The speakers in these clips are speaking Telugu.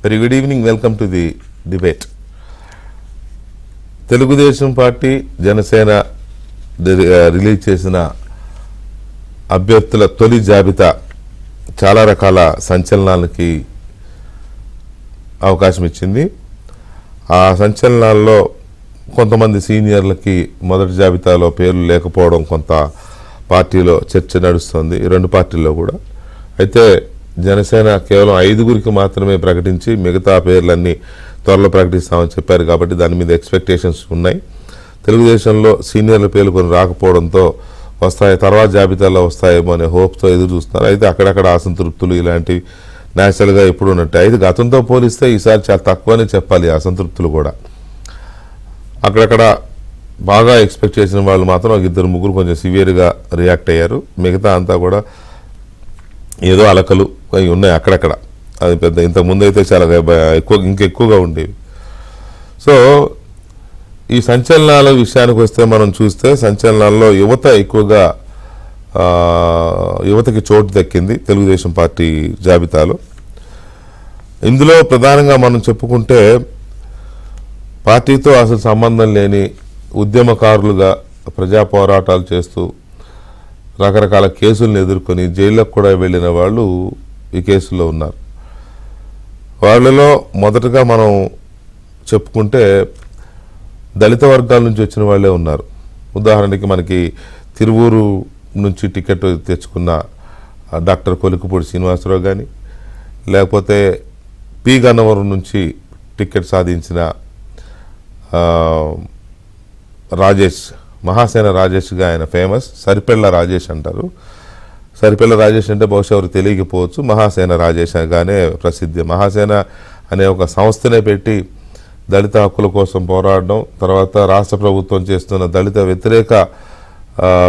Very good evening. Welcome to the debate. Telugu Desam party Janasena release చేసిన అభ్యర్థుల తొలి జాబితా చాలా రకాల సంచలనాలకి అవకాశం ఇచ్చింది. ఆ సంచలనాల్లో కొంతమంది సీనియర్లకి మొదటి జాబితాలో పేర్లు లేకపోవడం కొంత పార్టీలో చర్చ నడుస్తుంది, ఈ రెండు పార్టీల్లో కూడా. అయితే జనసేన కేవలం 5గురికి మాత్రమే ప్రకటించి మిగతా పేర్లన్నీ త్వరలో ప్రకటిస్తామని చెప్పారు కాబట్టి దాని మీద ఎక్స్పెక్టేషన్స్ ఉన్నాయి. తెలుగుదేశంలో సీనియర్ల పేర్లు కొన్ని రాకపోవడంతో వస్తాయి, తర్వాత జాబితాలో వస్తాయేమో అనే హోప్తో ఎదురు చూస్తున్నారు. అయితే అక్కడక్కడ అసంతృప్తులు ఇలాంటివి న్యాచురల్గా ఎప్పుడు ఉన్నట్టు. అయితే గతంతో పోలిస్తే ఈసారి చాలా తక్కువనే చెప్పాలి అసంతృప్తులు కూడా. అక్కడక్కడ బాగా ఎక్స్పెక్ట్ చేసిన వాళ్ళు మాత్రం 2-3 కొంచెం సివియర్గా రియాక్ట్ అయ్యారు. మిగతా అంతా కూడా ఏదో అలకలు అవి ఉన్నాయి అక్కడక్కడ. అది పెద్ద ఇంతకుముందు అయితే చాలా ఇంకెక్కువగా ఉండేవి. సో ఈ సంచలనాల విషయానికి వస్తే మనం చూస్తే సంచలనాల్లో యువత ఎక్కువగా యువతకి చోటు దక్కింది తెలుగుదేశం పార్టీ జాబితాలో. ఇందులో ప్రధానంగా మనం చెప్పుకుంటే పార్టీతో అసలు సంబంధం లేని ఉద్యమకారులుగా ప్రజా పోరాటాలు చేస్తూ రకరకాల కేసులను ఎదుర్కొని జైళ్ళకు కూడా వెళ్ళిన వాళ్ళు ఈ కేసులో ఉన్నారు. వాళ్ళలో మొదటగా మనం చెప్పుకుంటే దళిత వర్గాల నుంచి వచ్చిన వాళ్ళే ఉన్నారు. ఉదాహరణకి మనకి తిరువూరు నుంచి టికెట్ తెచ్చుకున్న డాక్టర్ కొలికపూడి శ్రీనివాసరావు కానీ, లేకపోతే పి గన్నవరం నుంచి టికెట్ సాధించిన రాజేష్, మహాసేన రాజేష్గా ఆయన ఫేమస్, సరిపెళ్ల రాజేష్ అంటారు. సరిపెళ్ల రాజేష్ అంటే బహుశా ఎవరు తెలియకపోవచ్చు, మహాసేన రాజేష్ గానే ప్రసిద్ధి. మహాసేన అనే ఒక సంస్థనే పెట్టి దళిత హక్కుల కోసం పోరాడడం, తర్వాత రాష్ట్ర ప్రభుత్వం చేస్తున్న దళిత వ్యతిరేక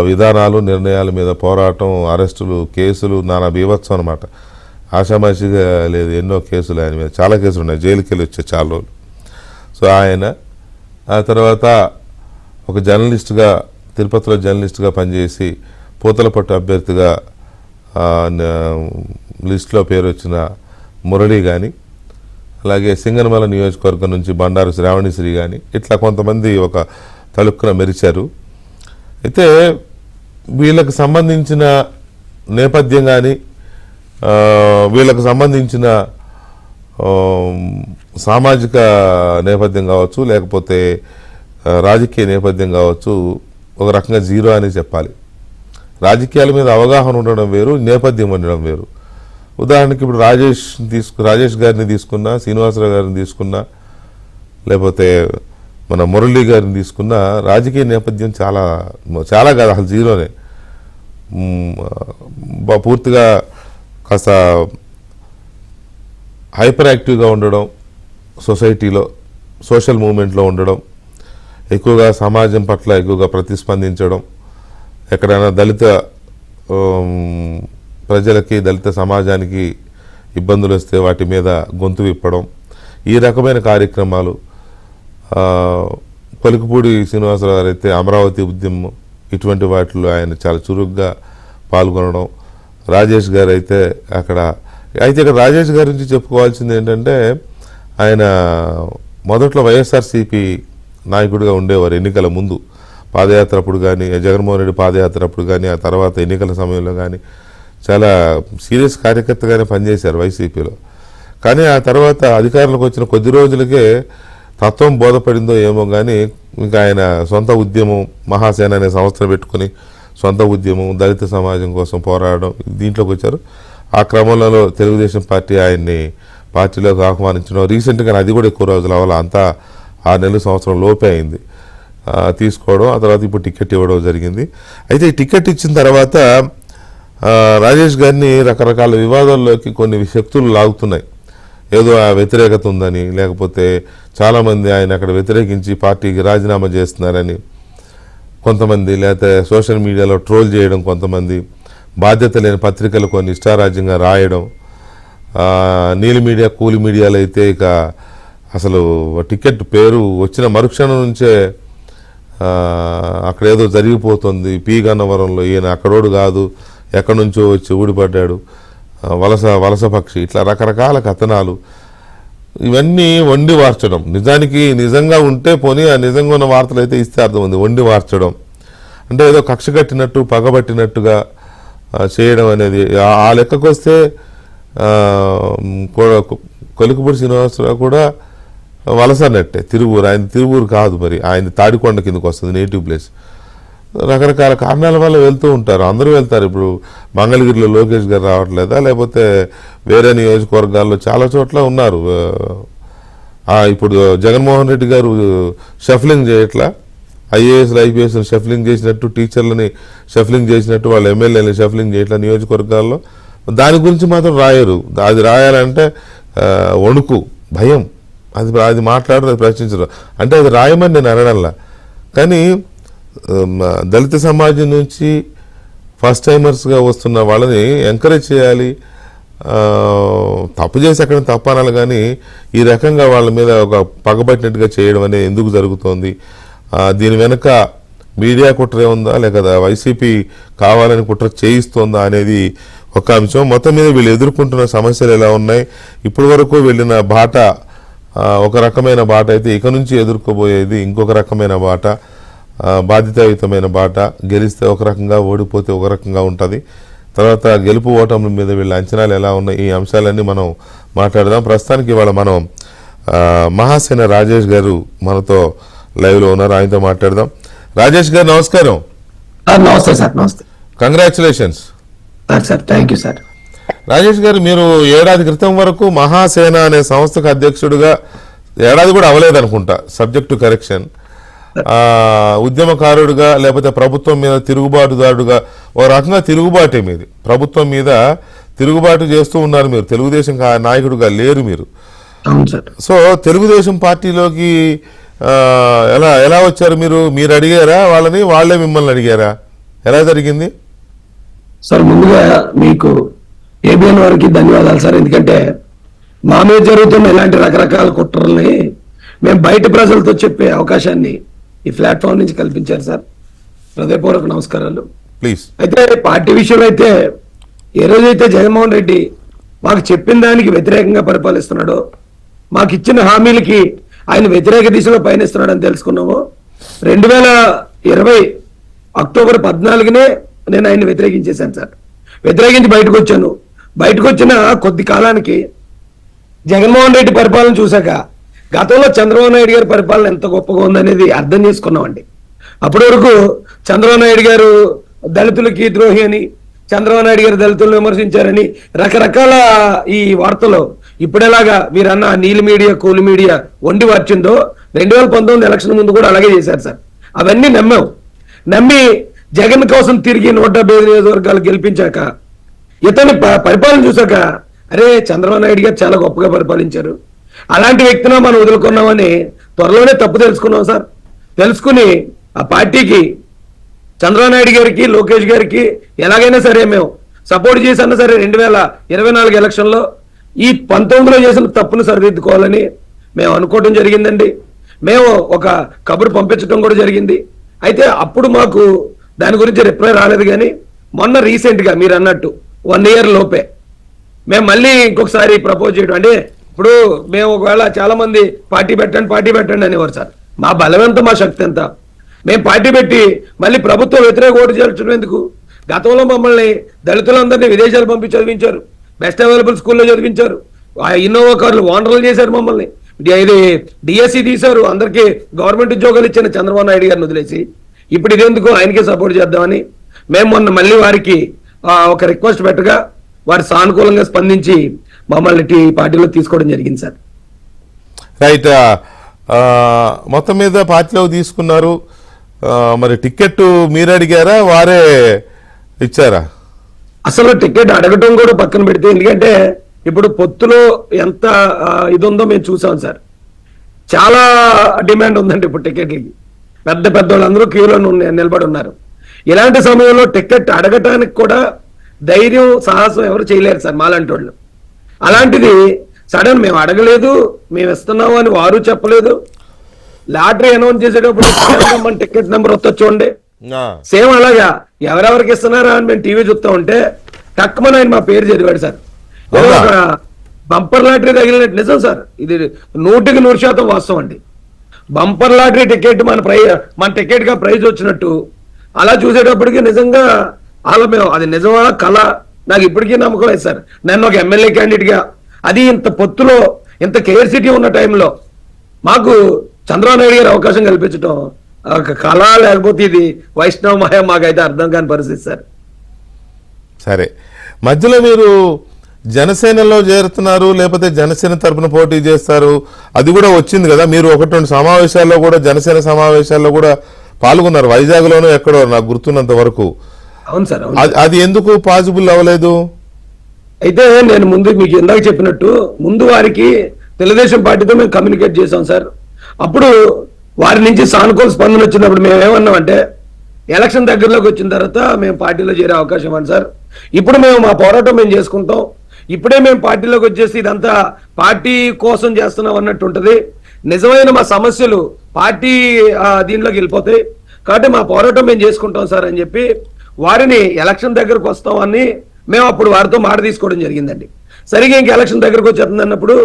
విధానాలు నిర్ణయాల మీద పోరాటం, అరెస్టులు, కేసులు, నానా బీభత్సం అనమాట. ఆషామాషిగా లేదు, ఎన్నో కేసులు ఆయన మీద, చాలా కేసులు ఉన్నాయి, జైలుకి వెళ్ళి వచ్చే చాలా రోజులు. సో ఆయన ఆ తర్వాత ఒక జర్నలిస్టుగా, తిరుపతిలో జర్నలిస్టుగా పనిచేసి పూతలపట్టు అభ్యర్థిగా లిస్టులో పేరు వచ్చిన మురళి కానీ, అలాగే సింగనమల నియోజకవర్గం నుంచి బండారు శ్రావణిశ్రీ కానీ, ఇట్లా కొంతమంది ఒక తలుక్కున మెరిచారు. అయితే వీళ్ళకి సంబంధించిన నేపథ్యం కానీ, వీళ్ళకు సంబంధించిన సామాజిక నేపథ్యం కావచ్చు, లేకపోతే రాజకీయ నేపథ్యం కావచ్చు, ఒక రకంగా జీరో అని చెప్పాలి. రాజకీయాల మీద అవగాహన ఉండడం వేరు, నేపథ్యం ఉండడం వేరు. ఉదాహరణకి ఇప్పుడు రాజేష్ గారిని తీసుకున్నా, శ్రీనివాసరావు గారిని తీసుకున్నా, లేకపోతే మన మురళి గారిని తీసుకున్నా, రాజకీయ నేపథ్యం చాలా చాలా కాదు, అసలు జీరోనే. పూర్తిగా కాస్త హైపర్ యాక్టివ్గా ఉండడం, సొసైటీలో సోషల్ మూవ్మెంట్లో ఉండడం, ఎక్కువగా సమాజం పట్ల ఎక్కువగా ప్రతిస్పందించడం, ఎక్కడైనా దళిత ప్రజలకి, దళిత సమాజానికి ఇబ్బందులు వస్తే వాటి మీద గొంతు విప్పడం, ఈ రకమైన కార్యక్రమాలు. కొలికపూడి శ్రీనివాసరావు గారు అయితే అమరావతి ఉద్యమం, ఇటువంటి వాటిలో ఆయన చాలా చురుగ్గా పాల్గొనడం. రాజేష్ గారు అయితే ఇక్కడ రాజేష్ గారి నుంచి చెప్పుకోవాల్సింది ఏంటంటే, ఆయన మొదట్లో వైఎస్ఆర్సీపీ నాయకుడిగా ఉండేవారు ఎన్నికల ముందు, పాదయాత్ర అప్పుడు కానీ, జగన్మోహన్ రెడ్డి పాదయాత్ర అప్పుడు కానీ, ఆ తర్వాత ఎన్నికల సమయంలో కానీ చాలా సీరియస్ కార్యకర్తగానే పనిచేశారు వైసీపీలో. కానీ ఆ తర్వాత అధికారంలోకి వచ్చిన కొద్ది రోజులకే తత్వం బోధపడిందో ఏమో కానీ, ఇంకా ఆయన సొంత ఉద్యమం, మహాసేన అనే సంస్థను పెట్టుకుని సొంత ఉద్యమం, దళిత సమాజం కోసం పోరాడడం, దీంట్లోకి వచ్చారు. ఆ క్రమంలో తెలుగుదేశం పార్టీ ఆయన్ని పార్టీలోకి ఆహ్వానించడం, రీసెంట్గా అది కూడా ఎక్కువ రోజులు అవ్వాలి, అంతా 6 నెలల సంవత్సరం లోపే అయింది తీసుకోవడం. ఆ తర్వాత ఇప్పుడు టికెట్ ఇవ్వడం జరిగింది. అయితే ఈ టికెట్ ఇచ్చిన తర్వాత రాజేష్ గారిని రకరకాల వివాదాల్లోకి కొన్ని శక్తులు లాగుతున్నాయి. ఏదో ఆ వ్యతిరేకత ఉందని, లేకపోతే చాలామంది ఆయన అక్కడ వ్యతిరేకించి పార్టీకి రాజీనామా చేస్తున్నారని కొంతమంది, లేకపోతే సోషల్ మీడియాలో ట్రోల్ చేయడం కొంతమంది, బాధ్యత లేని పత్రికలు కొన్ని ఇష్టారాజ్యంగా రాయడం, నీలి మీడియా, కూలి మీడియాలో అయితే ఇక అసలు టికెట్ పేరు వచ్చిన మరుక్షణం నుంచే అక్కడ ఏదో జరిగిపోతుంది, పి గన్నవరంలో ఈయన అక్కడోడు కాదు, ఎక్కడి నుంచో వచ్చి ఊడిపడ్డాడు, వలస పక్షి, ఇట్లా రకరకాల కథనాలు. ఇవన్నీ వండి వార్చడం. నిజానికి నిజంగా ఉంటే పోనీ ఆ నిజంగా ఉన్న వార్తలు అయితే ఇస్తే అర్థం ఉంది. వండి వార్చడం అంటే ఏదో కక్ష కట్టినట్టు పగబట్టినట్టుగా చేయడం అనేది ఆ లెక్కకు వస్తే కొలికపూడి శ్రీనివాసరావు కూడా వలసనట్టే. తిరువూరు, ఆయన తిరువూరు కాదు, మరి ఆయన తాడికొండ కిందకు వస్తుంది, నేటివ్ ప్లేస్. రకరకాల కారణాల వల్ల వెళ్తూ ఉంటారు, అందరూ వెళ్తారు. ఇప్పుడు మంగళగిరిలో లోకేష్ గారు రావట్లేదా, లేకపోతే వేరే నియోజకవర్గాల్లో చాలా చోట్ల ఉన్నారు. ఇప్పుడు జగన్మోహన్ రెడ్డి గారు షఫ్లింగ్ చేయట్లా, ఐఏఎస్లు ఐపీఎస్లు షఫ్లింగ్ చేసినట్టు, టీచర్లని షఫ్లింగ్ చేసినట్టు వాళ్ళ ఎమ్మెల్యేని షఫ్లింగ్ చేయట్లా నియోజకవర్గాల్లో. దాని గురించి మాత్రం రాయరు. అది రాయాలంటే వణుకు, భయం, అది మాట్లాడరు, అది ప్రశ్నించరు. అంటే అది రాయమని నేను అనడంలా, కానీ దళిత సమాజం నుంచి ఫస్ట్ టైమర్స్గా వస్తున్న వాళ్ళని ఎంకరేజ్ చేయాలి. తప్పు చేసి అక్కడ తప్పు అనాలి, కానీ ఈ రకంగా వాళ్ళ మీద ఒక పగబట్టినట్టుగా చేయడం అనేది ఎందుకు జరుగుతోంది? దీని వెనుక మీడియా కుట్రే ఉందా, లేక వైసీపీ కావాలని కుట్ర చేయిస్తోందా అనేది ఒక అంశం. మొత్తం మీద వీళ్ళు ఎదుర్కొంటున్న సమస్యలు ఎలా ఉన్నాయి, ఇప్పటి వరకు వెళ్ళిన బాట ఒక రకమైన బాట అయితే ఇక నుంచి ఎదుర్కోబోయేది ఇంకొక రకమైన బాట, బాధ్యతాయుతమైన బాట. గెలిస్తే ఒక రకంగా, ఓడిపోతే ఒక రకంగా ఉంటుంది. తర్వాత గెలుపు ఓటముల మీద వీళ్ళ అంచనాలు ఎలా ఉన్నాయి, ఈ అంశాలన్నీ మనం మాట్లాడదాం. ప్రస్తుతానికి ఇవాళ మనం మహాసేన రాజేష్ గారు మనతో లైవ్లో ఉన్నారు, ఆయనతో మాట్లాడదాం. రాజేష్ గారు నమస్కారం. నమస్తే సార్. నమస్తే, congratulations sir. Thank you sir. Rajesh గారు, మీరు ఏడాది క్రితం వరకు మహాసేన అనే సంస్థకు అధ్యక్షుడిగా, ఏడాది కూడా అవ్వలేదనుకుంటా, సబ్జెక్ట్ టు కరెక్షన్, ఉద్యమకారుడిగా లేకపోతే ప్రభుత్వం మీద తిరుగుబాటుదారుడుగా, ఒక రకంగా తిరుగుబాటే మీది, ప్రభుత్వం మీద తిరుగుబాటు చేస్తూ ఉన్నారు మీరు. తెలుగుదేశం నాయకుడిగా లేరు మీరు. సో తెలుగుదేశం పార్టీలోకి ఎలా వచ్చారు మీరు? మీరు అడిగారా వాళ్ళని, వాళ్ళే మిమ్మల్ని అడిగారా? ఎలా జరిగింది సార్? ముందుగా మీకు ఏబిఎన్ వారికి ధన్యవాదాలు సార్. ఎందుకంటే మా మీద జరుగుతున్న ఇలాంటి రకరకాల కుట్రల్ని మేము బయట ప్రజలతో చెప్పే అవకాశాన్ని ఈ ప్లాట్ఫామ్ నుంచి కల్పించారు సార్. హృదయపూర్వక నమస్కారాలు. ప్లీజ్. అయితే పార్టీ విషయంలో అయితే ఏ రోజైతే జగన్మోహన్ రెడ్డి మాకు చెప్పిన దానికి వ్యతిరేకంగా పరిపాలిస్తున్నాడో, మాకు ఇచ్చిన హామీలకి ఆయన వ్యతిరేక దిశలో పయనిస్తున్నాడని తెలుసుకున్నాము. 2020 అక్టోబర్ 14నే నేను ఆయన వ్యతిరేకించేశాను సార్. వ్యతిరేకించి బయటకు వచ్చాను. బయటకు వచ్చిన కొద్ది కాలానికి జగన్మోహన్ రెడ్డి పరిపాలన చూశాక గతంలో చంద్రబాబు నాయుడు గారి పరిపాలన ఎంత గొప్పగా ఉందనేది అర్థం చేసుకున్నామండి. అప్పటి వరకు చంద్రబాబు నాయుడు గారు దళితులకి ద్రోహి అని, చంద్రబాబు నాయుడు గారు దళితులను విమర్శించారని రకరకాల ఈ వార్తలు ఇప్పుడెలాగా మీరన్న నీలి మీడియా, కూలి మీడియా వండి వార్చిందో 2019 ఎలక్షన్ ముందు కూడా అలాగే చేశారు సార్. అవన్నీ నమ్మి జగన్ కోసం తిరిగి 175 నియోజకవర్గాలు గెలిపించాక, ఇతని పరిపాలన చూశాక, అరే చంద్రబాబు నాయుడు గారు చాలా గొప్పగా పరిపాలించారు, అలాంటి వ్యక్తిని మనం వదులుకున్నామని త్వరలోనే తప్పు తెలుసుకున్నాం సార్. తెలుసుకుని ఆ పార్టీకి, చంద్రబాబు నాయుడు గారికి, లోకేష్ గారికి ఎలాగైనా సరే మేము సపోర్ట్ చేసన్నా సరే 2024 ఎలక్షన్లో ఈ 19లో చేసిన తప్పును సరిదిద్దుకోవాలని మేము అనుకోవడం జరిగిందండి. మేము ఒక కబురు పంపించడం కూడా జరిగింది. అయితే అప్పుడు మాకు దాని గురించి రిప్లై రాలేదు. కానీ మొన్న రీసెంట్గా మీరు అన్నట్టు 1 year లోపే మేము మళ్ళీ ఇంకొకసారి ప్రపోజ్ చేయడం. అంటే ఇప్పుడు మేము ఒకవేళ చాలా మంది పార్టీ పెట్టండి అనేవారు సార్. మా బలం ఎంత, మా శక్తి ఎంత? మేము పార్టీ పెట్టి మళ్ళీ ప్రభుత్వం వ్యతిరేక ఓటు చేర్చడం ఎందుకు? గతంలో మమ్మల్ని దళితులందరినీ విదేశాలు పంపి చదివించారు, బెస్ట్ అవైలబుల్ స్కూల్లో చదివించారు, ఇన్నోవా కార్లు ఓనర్లు చేశారు, మమ్మల్ని ఇది డిఎస్సి తీశారు, అందరికీ గవర్నమెంట్ ఉద్యోగాలు ఇచ్చిన చంద్రబాబు నాయుడు గారిని వదిలేసి ఇప్పుడు ఇదెందుకు ఆయనకే సపోర్ట్ చేద్దామని మేము మొన్న మళ్ళీ వారికి ఒక రిక్వెస్ట్ పెట్టగా వారు సానుకూలంగా స్పందించి మమ్మల్ని పార్టీలో తీసుకోవడం జరిగింది సార్. రైట్. మొత్తం మీద పార్టీలో తీసుకున్నారు. మరి టికెట్ మీరు అడిగారా, వారే ఇచ్చారా? అసలు టికెట్ అడగటం కూడా పక్కన పెడితే, ఎందుకంటే ఇప్పుడు పొత్తులో ఎంత ఇది ఉందో మేము చూసాం సార్. చాలా డిమాండ్ ఉందండి ఇప్పుడు టికెట్లకి. పెద్ద వాళ్ళందరూ క్యూలో నిలబడి ఉన్నారు. ఇలాంటి సమయంలో టికెట్ అడగటానికి కూడా ధైర్యం, సాహసం ఎవరు చేయలేరు సార్ మాలాంటి వాళ్ళు. అలాంటిది సడన్ మేము అడగలేదు, మేము ఇస్తున్నాము అని వారు చెప్పలేదు. లాటరీ అనౌన్స్ చేసేటప్పుడు మన టికెట్ నెంబర్ వస్తా చూడండి, సేమ్ అలాగా ఎవరెవరికి ఇస్తున్నారా అని మేము టీవీ చూస్తా ఉంటే టక్కుమని ఆయన మా పేరు చదివాడు సార్. బంపర్ లాటరీ తగిలినట్టు నిజం సార్, ఇది 100% వాస్తవం అండి. బంపర్ లాటరీ టికెట్ మన టికెట్ గా ప్రైజ్ వచ్చినట్టు అలా చూసేటప్పటికి నిజంగా మేము అది నిజమా కళ నాకు ఇప్పటికీ నమ్మకం లేదు సార్. నన్ను ఒక ఎమ్మెల్యే క్యాండిడేట్ గా, అది ఇంత పొత్తులో ఇంత కేర్ సిటీ ఉన్న టైంలో మాకు చంద్రబాబు నాయుడు గారు అవకాశం కల్పించడం ఒక కళ లేకపోతే ఇది వైష్ణవ మహా మాకైతే అర్థం కాని పరిస్థితి సార్. సరే, మధ్యలో మీరు జనసేనలో చేరుతున్నారు, లేకపోతే జనసేన తరపున పోటీ చేస్తారు, అది కూడా వచ్చింది కదా. మీరు 1-2 సమావేశాల్లో కూడా, జనసేన సమావేశాల్లో కూడా పాల్గొన్నారు, వైజాగ్లోనూ ఎక్కడో నాకు గుర్తున్నంత వరకు. అవును సార్. అది ఎందుకు పాసిబుల్ అవ్వలేదు? అయితే నేను ముందు మీకు ఇందాక చెప్పినట్టు ముందు వారికి తెలుగుదేశం పార్టీతో మేము కమ్యూనికేట్ చేసాం సార్. అప్పుడు వారి నుంచి సానుకూల స్పందన వచ్చినప్పుడు మేము ఏమన్నామంటే, ఎలక్షన్ దగ్గరలోకి వచ్చిన తర్వాత మేము పార్టీలో చేరే అవకాశం ఇవ్వండి సార్, ఇప్పుడు మేము మా పోరాటం మేము చేసుకుంటాం, ఇప్పుడే మేము పార్టీలోకి వచ్చేసి ఇదంతా పార్టీ కోసం చేస్తున్నాం అన్నట్టు ఉంటుంది, నిజమైన మా సమస్యలు పార్టీ దీనిలోకి వెళ్ళిపోతాయి, కాబట్టి మా పోరాటం మేము చేసుకుంటాం సార్ అని చెప్పి వారిని ఎలక్షన్ దగ్గరకు వస్తామని మేము అప్పుడు వారితో మాట తీసుకోవడం జరిగిందండి. సరిగా ఇంక ఎలక్షన్ దగ్గరకు వచ్చేస్తుంది అన్నప్పుడు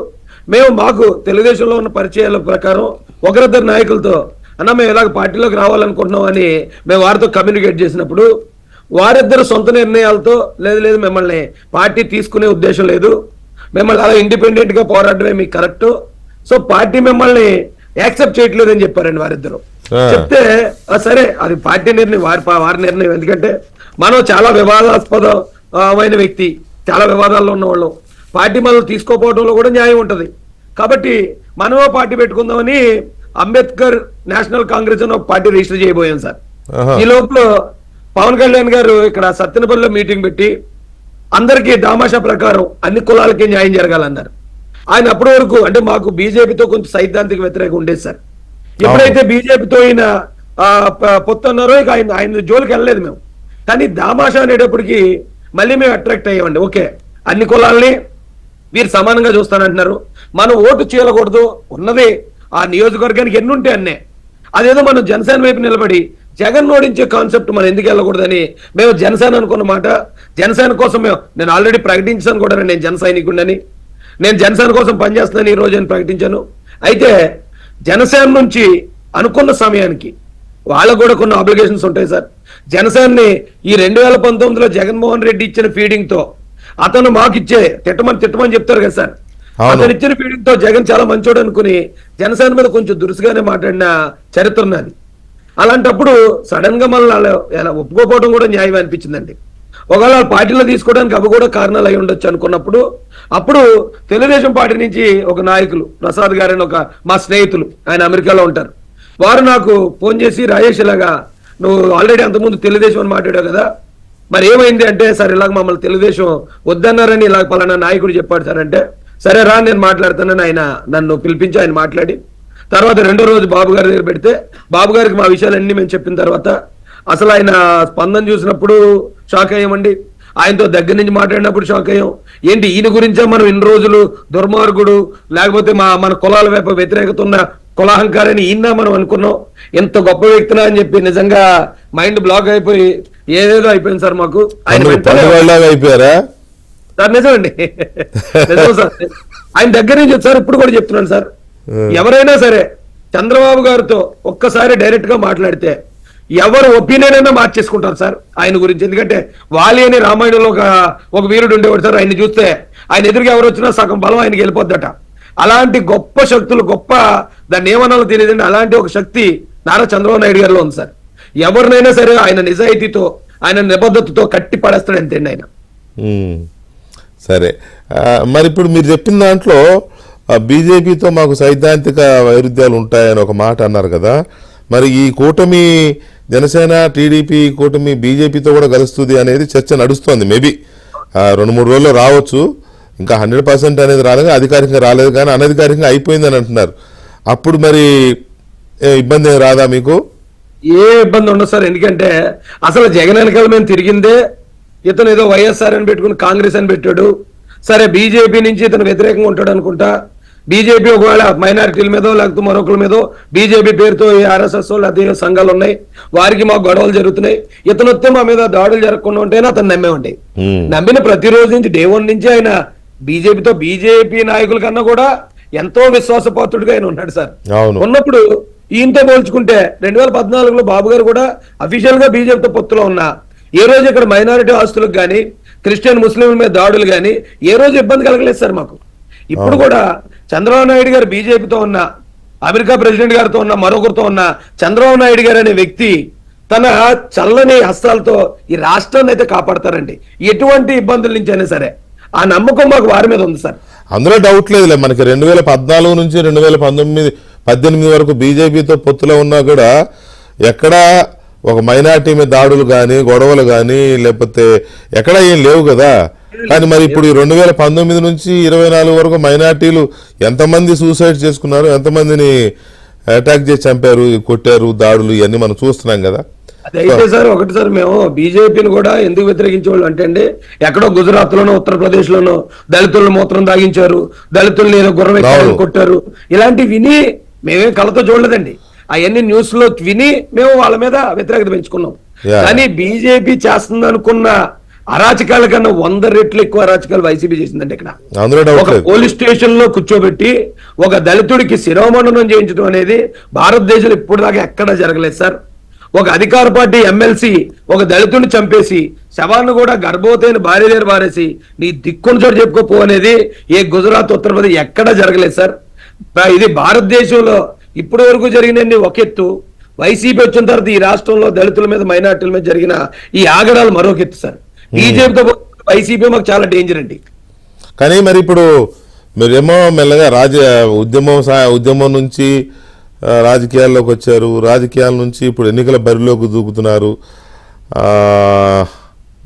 మేము మాకు తెలుగుదేశంలో ఉన్న పరిచయాల ప్రకారం ఒకరిద్దరు నాయకులతో అన్న మేము ఇలాగ పార్టీలోకి రావాలనుకుంటున్నాం అని మేము వారితో కమ్యూనికేట్ చేసినప్పుడు వారిద్దరు సొంత నిర్ణయాలతో లేదు మిమ్మల్ని పార్టీ తీసుకునే ఉద్దేశం లేదు, మిమ్మల్ని అలా ఇండిపెండెంట్ గా పోరాడమే మీకు కరెక్ట్, సో పార్టీ మిమ్మల్ని యాక్సెప్ట్ చేయట్లేదు అని చెప్పారండి వారిద్దరు. చెప్తే సరే అది పార్టీ నిర్ణయం, వారి నిర్ణయం, ఎందుకంటే మనం చాలా వివాదాస్పదమైన వ్యక్తి, చాలా వివాదాల్లో ఉన్నవాళ్ళు, పార్టీ మనం తీసుకోపోవడంలో కూడా న్యాయం ఉంటది, కాబట్టి మనమో పార్టీ పెట్టుకుందామని అంబేద్కర్ నేషనల్ కాంగ్రెస్ అని ఒక పార్టీ రిజిస్టర్ చేయబోయాం సార్. ఈ లోపల పవన్ కళ్యాణ్ గారు ఇక్కడ సత్తెనపల్లిలో మీటింగ్ పెట్టి అందరికీ దామాషా ప్రకారం అన్ని కులాలకి న్యాయం జరగాలన్నారు. ఆయన అప్పటి వరకు అంటే మాకు బీజేపీతో కొంచెం సైద్ధాంతిక వ్యతిరేకం ఉండేది సార్. ఎప్పుడైతే బీజేపీతో ఈయన పొత్తు అన్నారో ఇక ఆయన జోలికి వెళ్ళలేదు మేము, కానీ దామాషా అనేటప్పటికి మళ్ళీ మేము అట్రాక్ట్ అయ్యామండి. ఓకే, అన్ని కులాలని వీరు సమానంగా చూస్తానంటున్నారు, మనం ఓటు చేయకూడదు, ఉన్నది ఆ నియోజకవర్గానికి ఎన్ని ఉంటే అన్నే, అదేదో మనం జనసేన వైపు నిలబడి జగన్ ఓడించే కాన్సెప్ట్ మనం ఎందుకు వెళ్ళకూడదని మేము జనసేన అనుకున్న మాట. జనసేన కోసం నేను ఆల్రెడీ ప్రకటించాను కూడా, నేను జన సైనికుడిని, నేను జనసేన కోసం పనిచేస్తున్నాను ఈ రోజు అని ప్రకటించాను. అయితే జనసేన నుంచి అనుకున్న సమయానికి వాళ్ళకు కూడా కొన్ని ఆబ్లిగేషన్స్ ఉంటాయి సార్. జనసేనని ఈ 2019లో జగన్మోహన్ రెడ్డి ఇచ్చిన ఫీడింగ్ తో అతను మాకిచ్చే తిట్టమని చెప్తారు కదా సార్, అతను ఇచ్చిన ఫీడింగ్ తో జగన్ చాలా మంచోడు అనుకుని జనసేన మీద కొంచెం దురుసుగానే మాట్లాడిన చరిత్ర ఉన్నది. అలాంటప్పుడు సడన్ గా మళ్ళీ ఎలా ఒప్పుకోపోవడం కూడా న్యాయం అనిపించిందండి. ఒకవేళ పార్టీలో తీసుకోవడానికి అవి కూడా కారణాలు అయి ఉండొచ్చు అనుకున్నప్పుడు అప్పుడు తెలుగుదేశం పార్టీ నుంచి ఒక నాయకులు ప్రసాద్ గారని ఒక మా స్నేహితులు, ఆయన అమెరికాలో ఉంటారు, వారు నాకు ఫోన్ చేసి రాజేష్ ఇలాగా నువ్వు ఆల్రెడీ అంతకుముందు తెలుగుదేశం అని మాట్లాడావు కదా, మరి ఏమైంది అంటే సార్ ఇలాగ మమ్మల్ని తెలుగుదేశం వద్దన్నారని ఇలా పలానా నాయకుడు చెప్పాడు సార్ అంటే, సరే రా నేను మాట్లాడతానని ఆయన నన్ను పిలిపించి ఆయన మాట్లాడి తర్వాత రెండో రోజు బాబు గారి దగ్గర పెడితే బాబు గారికి మా విషయాలన్నీ మేము చెప్పిన తర్వాత అసలు ఆయన స్పందన చూసినప్పుడు షాక్ అయ్యామండి, ఆయనతో దగ్గర నుంచి మాట్లాడినప్పుడు షాక్ అయ్యాం. ఏంటి ఈయన గురించే మనం ఇన్ని రోజులు దుర్మార్గుడు, లేకపోతే మన కులాల వైపు వ్యతిరేకత ఉన్న కులాహంకారాన్ని ఈయన మనం అనుకున్నాం, ఎంత గొప్ప వ్యక్తినా అని చెప్పి నిజంగా మైండ్ బ్లాక్ అయిపోయి ఏదేదో అయిపోయింది సార్ మాకు. ఆయన అయిపోయారా సార్? నిజమండి, నిజం సార్. ఆయన దగ్గర నుంచి సార్ ఇప్పుడు కూడా చెప్తున్నాను సార్, ఎవరైనా సరే చంద్రబాబు గారితో ఒక్కసారి డైరెక్ట్ గా మాట్లాడితే ఎవరు ఒపీనియన్ అయినా మార్చేసుకుంటారు సార్ ఆయన గురించి. ఎందుకంటే వాలి అని రామాయణంలో ఒక వీరుడు ఉండేవాడు సార్, ఆయన చూస్తే ఆయన ఎదురుగా ఎవరు వచ్చినా సగం బలం ఆయనకి వెళ్ళిపోద్దట. అలాంటి గొప్ప శక్తులు, గొప్ప దాన్ని ఏమనాలో తెలియదండి, అలాంటి ఒక శక్తి నారా చంద్రబాబు నాయుడు గారిలో ఉంది సార్. ఎవరినైనా సరే ఆయన నిజాయితీతో ఆయన నిబద్ధతతో కట్టి పడేస్తాడు అంతేండి ఆయన. సరే, మరి ఇప్పుడు మీరు చెప్పిన దాంట్లో బీజేపీతో మాకు సైద్ధాంతిక వైరుధ్యాలు ఉంటాయని ఒక మాట అన్నారు కదా, మరి ఈ కూటమి జనసేన టీడీపీ కూటమి బీజేపీతో కూడా కలుస్తుంది అనేది చర్చ నడుస్తోంది. మేబీ 2-3 రోజుల్లో రావచ్చు, ఇంకా 100% అనేది రాలేదు, అధికారికంగా రాలేదు, కానీ అనధికారికంగా అయిపోయిందని అంటున్నారు. అప్పుడు మరి ఇబ్బంది రాదా మీకు? ఏ ఇబ్బంది ఉండదు సార్, ఎందుకంటే అసలు జగన్ వెనకాల మేము తిరిగిందే ఇతను ఏదో వైఎస్ఆర్ అని పెట్టుకుని కాంగ్రెస్ అని పెట్టాడు, సరే బీజేపీ నుంచి ఇతను వ్యతిరేకంగా ఉంటాడు అనుకుంటా, బీజేపీ ఒకవేళ మైనారిటీల మీదో లేకపోతే మరొకరి మీదో బీజేపీ పేరుతో ఆర్ఎస్ఎస్ లేకపోతే సంఘాలు ఉన్నాయి, వారికి మాకు గొడవలు జరుగుతున్నాయి, ఇతను వస్తే మా మీద దాడులు జరగకుండా ఉంటేనే అతను నమ్మేవండి. నమ్మిన ప్రతిరోజు నుంచి డే 1 నుంచి ఆయన బీజేపీ నాయకుల కన్నా కూడా ఎంతో విశ్వాసపాత్రుడిగా ఆయన ఉన్నాడు సార్. అవును. ఉన్నప్పుడు ఈయనతో పోల్చుకుంటే 2014లో బాబు గారు కూడా అఫీషియల్ గా బీజేపీతో పొత్తులో ఉన్నా ఏ రోజు ఇక్కడ మైనారిటీ ఆస్తులకు కానీ క్రిస్టియన్ ముస్లింల మీద దాడులు కానీ ఏ రోజు ఇబ్బంది కలగలేదు సార్ మాకు. ఇప్పుడు కూడా చంద్రబాబు నాయుడు గారు బీజేపీతో ఉన్న, అమెరికా ప్రెసిడెంట్ గారితో ఉన్న, మరొకరితో ఉన్న చంద్రబాబు నాయుడు గారు అనే వ్యక్తి తన చల్లని హస్తాలతో ఈ రాష్ట్రాన్ని అయితే కాపాడతారండి, ఎటువంటి ఇబ్బందుల నుంచి అయినా సరే. ఆ నమ్మకం మాకు వారి మీద ఉంది సార్. అందులో డౌట్ లేదులే. మనకి 2014 నుంచి 2018 వరకు బీజేపీతో పొత్తులో ఉన్నా కూడా ఎక్కడా ఒక మైనార్టీ మీద దాడులు కానీ గొడవలు కానీ లేకపోతే ఎక్కడా ఏం లేవు కదా. కానీ మరి ఇప్పుడు 2019 నుంచి 24 వరకు మైనార్టీలు ఎంతమంది సూసైడ్ చేసుకున్నారు, ఎంతమందిని అటాక్ చేసి చంపారు, కొట్టారు, దాడులు ఇవన్నీ మనం చూస్తున్నాం కదా. అదైతే సార్ ఒకటి సార్, మేము బీజేపీని కూడా ఎందుకు వ్యతిరేకించేవాళ్ళు అంటే అండి, ఎక్కడో గుజరాత్ లోనో ఉత్తరప్రదేశ్ లోనో దళితులను మూత్రం తాగించారు, దళితుల్ని ఏదో గుర్రం ఎక్కాలని కొట్టారు, ఇలాంటివి విని మేమేం కళ్ళతో చూడలేదండి. అవన్నీ న్యూస్ లో విని మేము వాళ్ళ మీద వ్యతిరేకత పెంచుకున్నాం. కానీ బీజేపీ చేస్తుంది అనుకున్న అరాచకాల కన్నా 100 రెట్లు ఎక్కువ అరాచకాలు వైసీపీ చేసిందండి. ఇక్కడ ఒక పోలీస్ స్టేషన్ లో కూర్చోబెట్టి ఒక దళితుడికి శిరోమండనం చేయించడం అనేది భారతదేశంలో ఇప్పుడు దాకా ఎక్కడా జరగలేదు సార్. ఒక అధికార పార్టీ ఎమ్మెల్సీ ఒక దళితుడిని చంపేసి శవాన్ని కూడా గర్భవతైన భార్య దగ్గర పారేసి నీ దిక్కుని చోటు చెప్పుకోపో అనేది ఏ గుజరాత్ ఉత్తరప్రదేశ్ ఎక్కడా జరగలేదు సార్. ఇది భారతదేశంలో ఇప్పటి వరకు జరిగినన్ని ఒక ఎత్తు, వైసీపీ వచ్చిన తర్వాత ఈ రాష్ట్రంలో దళితుల మీద మైనార్టీల మీద జరిగిన ఈ ఆగడాలు మరొక ఎత్తు సార్. బీజేపీతో వైసీపీ మాకు చాలా డేంజర్ అండి. కానీ మరి ఇప్పుడు మీరేమో మెల్లగా ఉద్యమం నుంచి రాజకీయాల్లోకి వచ్చారు, రాజకీయాల నుంచి ఇప్పుడు ఎన్నికల బరిలోకి దూకుతున్నారు.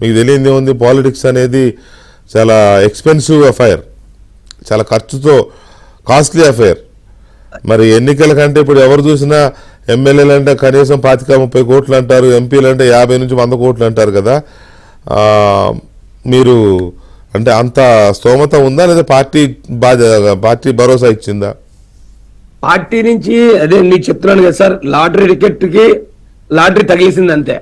మీకు తెలియంది ఏముంది, పాలిటిక్స్ అనేది చాలా ఎక్స్పెన్సివ్ అఫైర్, చాలా ఖర్చుతో కాస్ట్లీ అఫైర్. మరి ఎన్నికల కంటే ఇప్పుడు ఎవరు చూసినా ఎమ్మెల్యేలు అంటే కనీసం 25-30 కోట్లు అంటారు, ఎంపీలు అంటే 50 నుంచి 100 కోట్లు అంటారు కదా. మీరు అంటే అంత స్తోమత ఉందా లేదా పార్టీ భరోసా ఇచ్చిందా? పార్టీ నుంచి అదే నీకు చెప్తున్నాను కదా సార్, లాటరీ తగిలిసింది అంతే.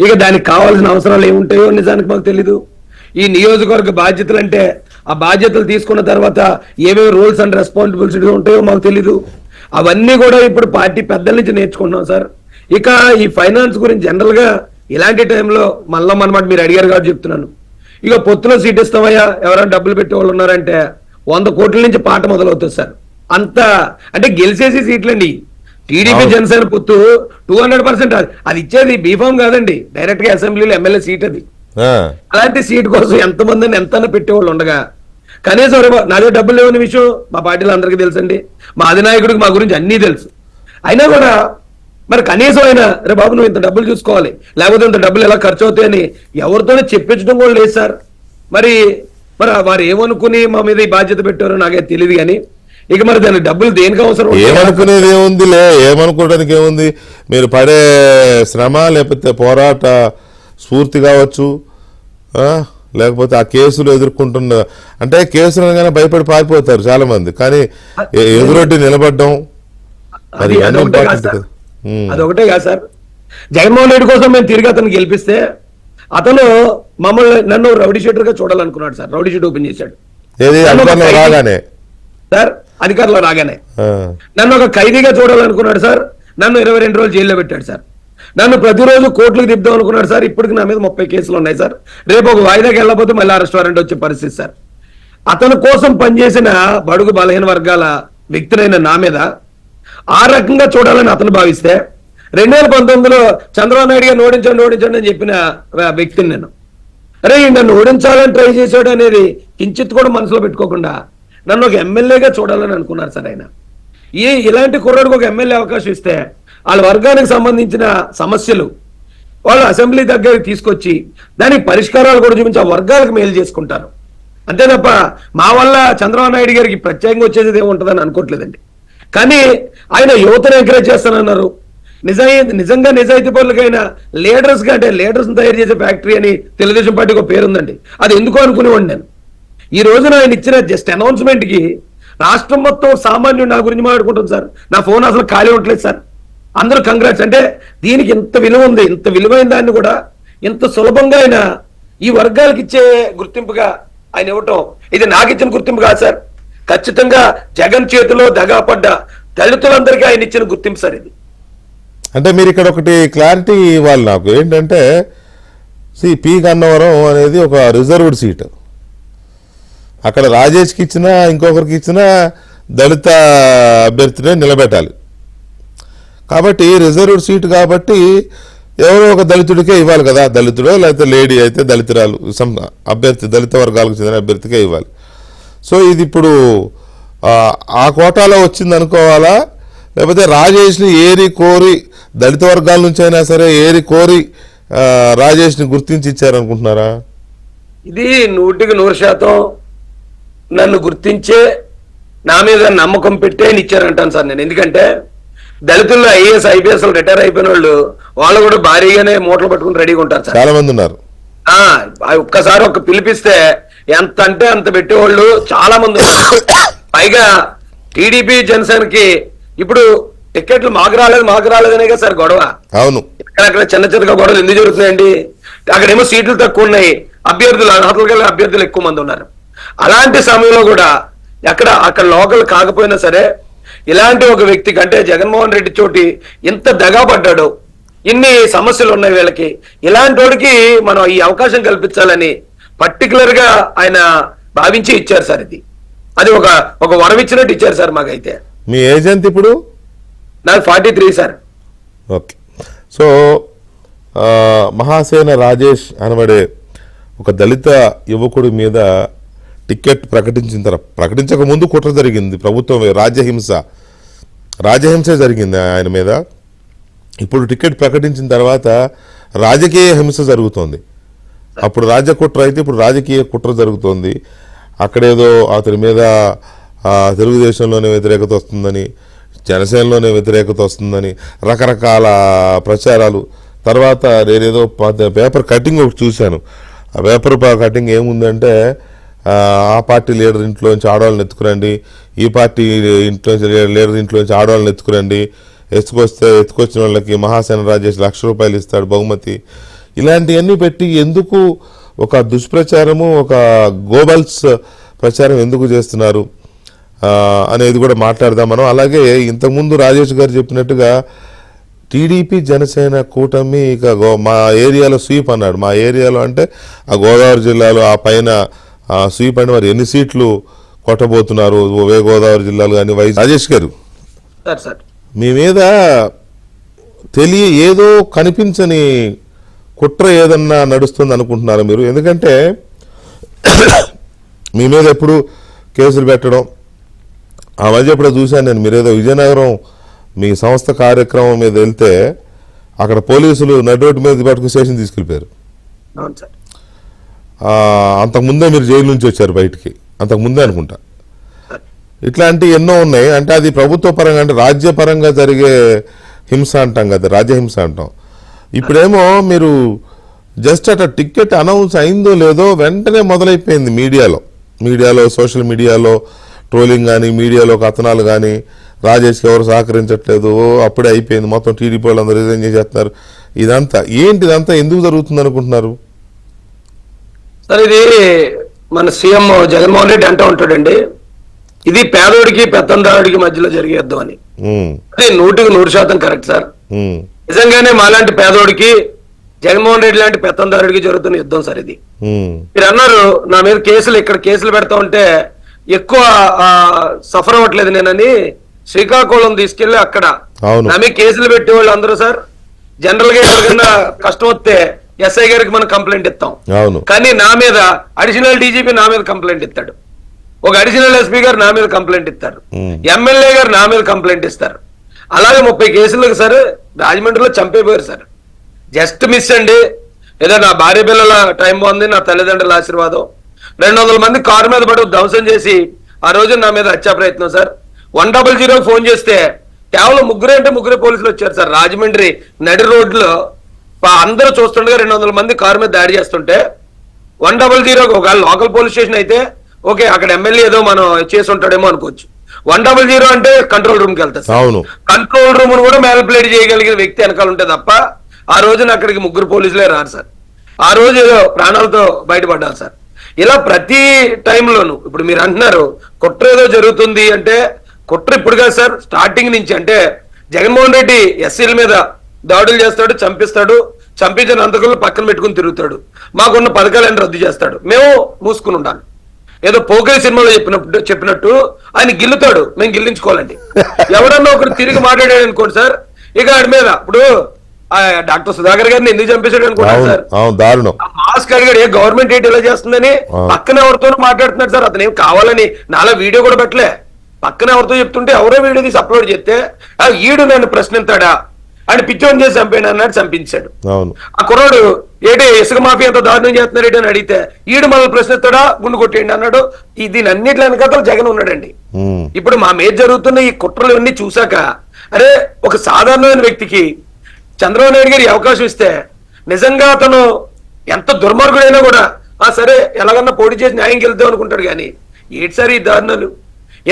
ఇక దానికి కావాల్సిన అవసరాలు ఏముంటాయో నిజానికి మాకు తెలీదు. ఈ నియోజకవర్గ బాధ్యతలు అంటే ఆ బాధ్యతలు తీసుకున్న తర్వాత ఏమేమి రూల్స్ అండ్ రెస్పాన్సిబిలిటీస్ ఉంటాయో మాకు తెలీదు. అవన్నీ కూడా ఇప్పుడు పార్టీ పెద్దల నుంచి నేర్చుకుంటున్నాం సార్. ఇక ఈ ఫైనాన్స్ గురించి జనరల్ గా ఇలాంటి టైంలో మనమాట మీరు అడిగారు కాబట్టి చెప్తున్నాను. ఇక పొత్తులో సీట్ ఇస్తామయ్యా ఎవరైనా డబ్బులు పెట్టే వాళ్ళు ఉన్నారంటే 100 కోట్ల నుంచి పాట మొదలవుతుంది సార్. అంత అంటే గెలిచేసి సీట్లండి. టీడీపీ జనసేన పొత్తు 200% అది ఇచ్చేది బీఫామ్ కాదండి, డైరెక్ట్ గా అసెంబ్లీలో ఎమ్మెల్యే సీట్ అది. అలాంటి సీట్ కోసం ఎంతమందిని ఎంతైనా పెట్టేవాళ్ళు ఉండగా కనీసం నాలుగు డబ్బులు లేవని విషయం మా పార్టీలో అందరికీ తెలుసండి. మా అధినాయకుడికి మా గురించి అన్నీ తెలుసు. అయినా కూడా మరి కనీసం అయినా రే బాబు నువ్వు ఇంత డబ్బులు చూసుకోవాలి, లేకపోతే ఇంత డబ్బులు ఎలా ఖర్చు అవుతాయని ఎవరితోనే చెప్పించడం కూడా లేదు సార్. మరి వారు ఏమనుకుని మా మీద ఈ బాధ్యత పెట్టారో నాకే తెలియదు. కానీ ఇక మరి దాని డబ్బులు దేనికి అవసరం? ఏమనుకునేది ఏముందిలే, ఏమనుకోవడానికి ఏముంది? మీరు పడే శ్రమ లేకపోతే పోరాట స్ఫూర్తి కావచ్చు, లేకపోతే ఆ కేసులు ఎదుర్కొంటున్న అంటే కేసులు అనగానే భయపడి పారిపోతారు చాలా మంది. కానీ ఎదురొట్టి నిలబడ్డం అదొకటే కాదు సార్. జగన్మోహన్ రెడ్డి కోసం మేము తిరిగి అతను గెలిపిస్తే అతను నన్ను రౌడీ షీటర్ గా చూడాలనుకున్నాడు సార్. రౌడీ షీట్ ఓపెన్ చేశాడు సార్ అధికారంలో రాగానే. నన్ను ఒక ఖైదీగా చూడాలనుకున్నాడు సార్. నన్ను 22 రోజులు జైల్లో పెట్టాడు సార్. నన్ను ప్రతిరోజు కోర్టులకు తిప్పుదాం అనుకున్నాడు సార్. ఇప్పటికి నా మీద 30 కేసులు ఉన్నాయి సార్. రేపు ఒక వాయిదాకి వెళ్ళకపోతే మళ్ళీ అరెస్ట్ వారెంట్ వచ్చే పరిస్థితి సార్. అతని కోసం పనిచేసిన బడుగు బలహీన వర్గాల వ్యక్తినైన నా మీద ఆ రకంగా చూడాలని అతను భావిస్తే 2019లో చంద్రబాబు నాయుడు గారిని ఓడించండి అని చెప్పిన వ్యక్తిని నేను. అరే నన్ను ఓడించాలని ట్రై చేశాడు అనేది కించిత్ కూడా మనసులో పెట్టుకోకుండా నన్ను ఒక ఎమ్మెల్యేగా చూడాలని అనుకున్నారు సార్ ఆయన. ఇలాంటి కుర్రాడికి ఒక ఎమ్మెల్యే అవకాశం ఇస్తే వాళ్ళ వర్గానికి సంబంధించిన సమస్యలు వాళ్ళు అసెంబ్లీ దగ్గరికి తీసుకొచ్చి దానికి పరిష్కారాలు కూడా చూపించి ఆ వర్గాలకు మేలు చేసుకుంటారు. అంతే తప్ప మా వల్ల చంద్రబాబు నాయుడు గారికి ప్రత్యేకంగా వచ్చేది ఏముంటుందని అనుకోవట్లేదండి. కానీ ఆయన యువతను ఎంకరేజ్ చేస్తానన్నారు. నిజంగా నిజాయితీ పనులకైనా లీడర్స్ గా అంటే లీడర్స్ తయారు చేసే ఫ్యాక్టరీ అని తెలుగుదేశం పార్టీకి ఒక పేరుందండి. అది ఎందుకు అనుకునేవాడిని నేను. ఈ రోజున ఆయన ఇచ్చిన జస్ట్ అనౌన్స్మెంట్ కి రాష్ట్రం మొత్తం సామాన్యుడు నా గురించి మాట్లాడుకుంటుంది సార్. నా ఫోన్ అసలు ఖాళీ ఉండట్లేదు సార్. అందరూ కంగ్రాట్స్ అంటే దీనికి ఇంత విలువ ఉంది. ఇంత విలువైన దాన్ని కూడా ఇంత సులభంగా ఆయన ఈ వర్గాలకు ఇచ్చే గుర్తింపుగా ఆయన ఇవ్వటం ఇది నాకు ఇచ్చిన గుర్తింపు కాదు సార్. ఖచ్చితంగా జగన్ చేతిలో దగాపడ్డ దళితులందరికీ ఆయన ఇచ్చిన గుర్తింపు సార్ ఇది. అంటే మీరు ఇక్కడ ఒకటి క్లారిటీ ఇవ్వాలి నాకు ఏంటంటే, పి గన్నవరం అనేది ఒక రిజర్వ్డ్ సీట్. అక్కడ రాజేష్కి ఇచ్చినా ఇంకొకరికి ఇచ్చినా దళిత అభ్యర్థినే నిలబెట్టాలి. కాబట్టి రిజర్వ్డ్ సీట్ కాబట్టి ఎవరో ఒక దళితుడికే ఇవ్వాలి కదా, దళితుడో లేకపోతే లేడీ అయితే దళితురాలు అభ్యర్థి దళిత వర్గాలకు చెందిన అభ్యర్థికే ఇవ్వాలి. సో ఇది ఇప్పుడు ఆ కోటాలో వచ్చింది అనుకోవాలా, లేకపోతే రాజేష్ని ఏరి కోరి దళిత వర్గాల నుంచి అయినా సరే ఏరి కోరి రాజేష్ని గుర్తించి ఇచ్చారనుకుంటున్నారా? ఇది 100% నన్ను గుర్తించే నా మీద నమ్మకం పెట్టే ఇచ్చారంటాను సార్ నేను. ఎందుకంటే దళితుల్లో ఐఏఎస్ ఐపీఎస్ రిటైర్ అయిపోయిన వాళ్ళు కూడా భారీగానే మూటలు పట్టుకుని రెడీగా ఉంటారు సార్. చాలా మంది ఉన్నారు. ఒక్కసారి ఒక పిలిపిస్తే ఎంత అంటే అంత పెట్టేవాళ్ళు చాలా మంది ఉన్నారు. పైగా టీడీపీ జనసేనకి ఇప్పుడు టికెట్లు మాకు రాలేదనే కదా సార్ గొడవ. అవును, అక్కడ చిన్న చిన్నగా గొడవలు ఎందుకు జరుగుతున్నాయండి? అక్కడేమో సీట్లు తక్కువ ఉన్నాయి, అభ్యర్థులు అర్హతలు గల అభ్యర్థులు ఎక్కువ మంది ఉన్నారు. అలాంటి సమయంలో కూడా అక్కడ లోకల్ కాకపోయినా సరే ఇలాంటి ఒక వ్యక్తికి అంటే జగన్మోహన్ రెడ్డి చోటి ఇంత దగా పడ్డాడు, ఇన్ని సమస్యలు ఉన్నాయి వీళ్ళకి, ఇలాంటి వాడికి మనం ఈ అవకాశం కల్పించాలని పర్టికులర్ గా ఆయన భావించి ఇచ్చారు సార్. అది ఒక వరం ఇచ్చినట్టు ఇచ్చారు సార్ మాకైతే. మీ ఏజ్ ఎంత ఇప్పుడు? నాకు 43 sir. Okay. So Mahasena Rajesh అనబడే ఒక దళిత యువకుడి మీద టికెట్ ప్రకటించక ముందు కుట్ర జరిగింది. ప్రభుత్వం రాజహింసే జరిగింది ఆయన మీద. ఇప్పుడు టికెట్ ప్రకటించిన తర్వాత రాజకీయ హింస జరుగుతోంది. అప్పుడు కుట్ర అయితే ఇప్పుడు రాజకీయ కుట్ర జరుగుతోంది. అక్కడేదో అతని మీద తెలుగుదేశంలోనే వ్యతిరేకత వస్తుందని, జనసేనలోనే వ్యతిరేకత వస్తుందని రకరకాల ప్రచారాలు. తర్వాత నేనేదో పేపర్ కటింగ్ ఒకటి చూశాను. ఆ పేపర్ కటింగ్ ఏముందంటే, ఆ పార్టీ లీడర్ ఇంట్లోంచి ఆడవాళ్ళని ఎత్తుకురండి, ఈ పార్టీ ఇంట్లోంచి లీడర్ ఇంట్లోంచి ఆడవాళ్ళని ఎత్తుకురండి, ఎత్తుకొచ్చిన వాళ్ళకి మహాసేన రాజేష్ ₹1,00,000 ఇస్తాడు బహుమతి. ఇలాంటివన్నీ పెట్టి ఎందుకు ఒక దుష్ప్రచారము, ఒక గోబల్స్ ప్రచారం ఎందుకు చేస్తున్నారు అనేది కూడా మాట్లాడదాం మనం. అలాగే ఇంతకుముందు రాజేష్ గారు చెప్పినట్టుగా టీడీపీ జనసేన కూటమి ఇక మా ఏరియాలో స్వీప్ అన్నాడు. మా ఏరియాలో అంటే ఆ గోదావరి జిల్లాలో ఆ పైన స్వీప్ అంటే మరి ఎన్ని సీట్లు కొట్టబోతున్నారు ఉభయ గోదావరి జిల్లాలు కానీ రాజేష్ గారు మీ మీద ఏదో కనిపించని కుట్ర ఏదన్నా నడుస్తుంది అనుకుంటున్నారు మీరు? ఎందుకంటే మీ మీద ఎప్పుడు కేసులు పెట్టడం, ఆ మధ్య ఎప్పుడో చూశాను నేను, మీరేదో విజయనగరం మీ సంస్థ కార్యక్రమం మీద వెళ్తే అక్కడ పోలీసులు నడ్రోడ్డు మీద పట్టుకుని స్టేషన్ తీసుకెళ్ళిపోయారు. అంతకుముందే మీరు జైలు నుంచి వచ్చారు బయటికి, అంతకుముందే అనుకుంటా. ఇట్లాంటివి ఎన్నో ఉన్నాయి. అంటే అది ప్రభుత్వ పరంగా అంటే రాజ్యపరంగా జరిగే హింస అంటాం కదా, రాజ్యహింస అంటాం. ఇప్పుడేమో మీరు జస్ట్ అట్లా టికెట్ అనౌన్స్ అయిందో లేదో వెంటనే మొదలైపోయింది మీడియాలో సోషల్ మీడియాలో ట్రోలింగ్ కానీ, మీడియాలో కథనాలు కానీ, రాజేష్కి ఎవరు సహకరించట్లేదు, అప్పుడే అయిపోయింది, మొత్తం టీడీపీ వాళ్ళందరూ రిజైన్ చేసేస్తున్నారు. ఇదంతా ఎందుకు జరుగుతుంది అనుకుంటున్నారు? సార్ ఇది మన సీఎం జగన్మోహన్ రెడ్డి అంటూ ఉంటాడండి, ఇది పేదోడికి పెత్తందారుడికి మధ్యలో జరిగే యుద్ధం అని. అది 100% కరెక్ట్ సార్. నిజంగానే మాలాంటి పేదోడికి జగన్మోహన్ రెడ్డి లాంటి పెత్తందారుడికి జరుగుతున్న యుద్ధం సార్ ఇది. మీరు అన్నారు నా మీద ఇక్కడ కేసులు పెడతా ఉంటే ఎక్కువ సఫర్ అవ్వట్లేదు నేనని. శ్రీకాకుళం తీసుకెళ్లి అక్కడ నా మీద కేసులు పెట్టే వాళ్ళు అందరూ సార్ జనరల్ గా ఎవరికైనా కష్టం వస్తే ఎస్ఐ గారికి మనం కంప్లైంట్ ఇస్తాం, కానీ నా మీద అడిషనల్ డీజీపీ నా మీద కంప్లైంట్ ఇస్తాడు, ఒక అడిషనల్ ఎస్పీ గారు నా మీద కంప్లైంట్ ఇస్తారు, ఎమ్మెల్యే గారు నా మీద కంప్లైంట్ ఇస్తారు. అలాగే 30 కేసులకు సార్ రాజమండ్రిలో చంపేపోయారు సార్. జస్ట్ మిస్ అండి. ఏదో నా భార్య పిల్లల టైం బాగుంది, నా తల్లిదండ్రుల ఆశీర్వాదం. 200 మంది కారు మీద పడి ధ్వంసం చేసి ఆ రోజు నా మీద హత్యా ప్రయత్నం సార్. 100 ఫోన్ చేస్తే కేవలం ముగ్గురే పోలీసులు వచ్చారు సార్. రాజమండ్రి నడి రోడ్లో అందరూ చూస్తుండగా 200 మంది కారు మీద దాడి చేస్తుంటే 100 ఒక లోకల్ పోలీస్ స్టేషన్ అయితే ఓకే, అక్కడ ఎమ్మెల్యే ఏదో మనం చేసి ఉంటాడేమో అనుకోవచ్చు. 100 అంటే కంట్రోల్ రూమ్ కి వెళ్తారు. కంట్రోల్ రూమ్ కూడా మ్యానిపులేట్ చేయగలిగిన వ్యక్తి వెనకాల ఉంటే తప్ప ఆ రోజున అక్కడికి 3 పోలీసులే రారు సార్. ఆ రోజు ఏదో ప్రాణాలతో బయటపడ్డారు సార్. ఇలా ప్రతి టైంలోను ఇప్పుడు మీరు అంటున్నారు కుట్ర ఏదో జరుగుతుంది అంటే కుట్ర ఇప్పుడు కాదు సార్, స్టార్టింగ్ నుంచి. అంటే జగన్మోహన్ రెడ్డి ఎస్సీల మీద దాడులు చేస్తాడు, చంపిస్తాడు, చంపించిన అంతకులను పక్కన పెట్టుకుని తిరుగుతాడు, మాకున్న పథకాలను రద్దు చేస్తాడు, మేము మూసుకుని ఉండాలి. ఏదో పోకరి సినిమాలో చెప్పినట్టు ఆయన గిల్లుతాడు, మేము గిల్లించుకోవాలండి. ఎవడన్నా ఒకరు తిరిగి మాట్లాడాడు అనుకోండి సార్, ఇక ఆడి మీద ఇప్పుడు డాక్టర్ సుధాకర్ గారిని ఎందుకు చంపేశాడు అనుకోండి సార్, దారుణం మాస్క్ అడిగాడు, ఏ గవర్నమెంట్ ఏంటి ఇలా చేస్తుందని పక్కన ఎవరితోనూ మాట్లాడుతున్నాడు సార్. అతను ఏం కావాలని నాలా వీడియో కూడా పెట్టలే, పక్కన ఎవరితో చెప్తుంటే ఎవరో వీడియో తీసి అప్లోడ్ చేస్తే ఈడు నన్ను ప్రశ్నిస్తాడా అని పిచ్చోని చేసి చంపాను అన్నాడు, చంపించాడు. ఆ కుర్రాడు ఏంటి ఇసుక మాఫియా అంత దారుణం చేస్తున్నాడు అని అడిగితే ఈడు మనల్ని ప్రశ్నిస్తాడా, గుండు కొట్టేయండి అన్నాడు. దీని అన్నిటి వెనకాల జగన్ ఉన్నాడండి. ఇప్పుడు మా మీద జరుగుతున్న ఈ కుట్రలు అన్ని చూసాక అరే ఒక సాధారణమైన వ్యక్తికి చంద్రబాబు నాయుడు గారి అవకాశం ఇస్తే నిజంగా అతను ఎంత దుర్మార్గుడైనా కూడా సరే ఎలాగన్నా పోటీ చేసి న్యాయం గెలుద్దాం అనుకుంటాడు. కానీ ఏటిసారి ఈ దారుణాలు,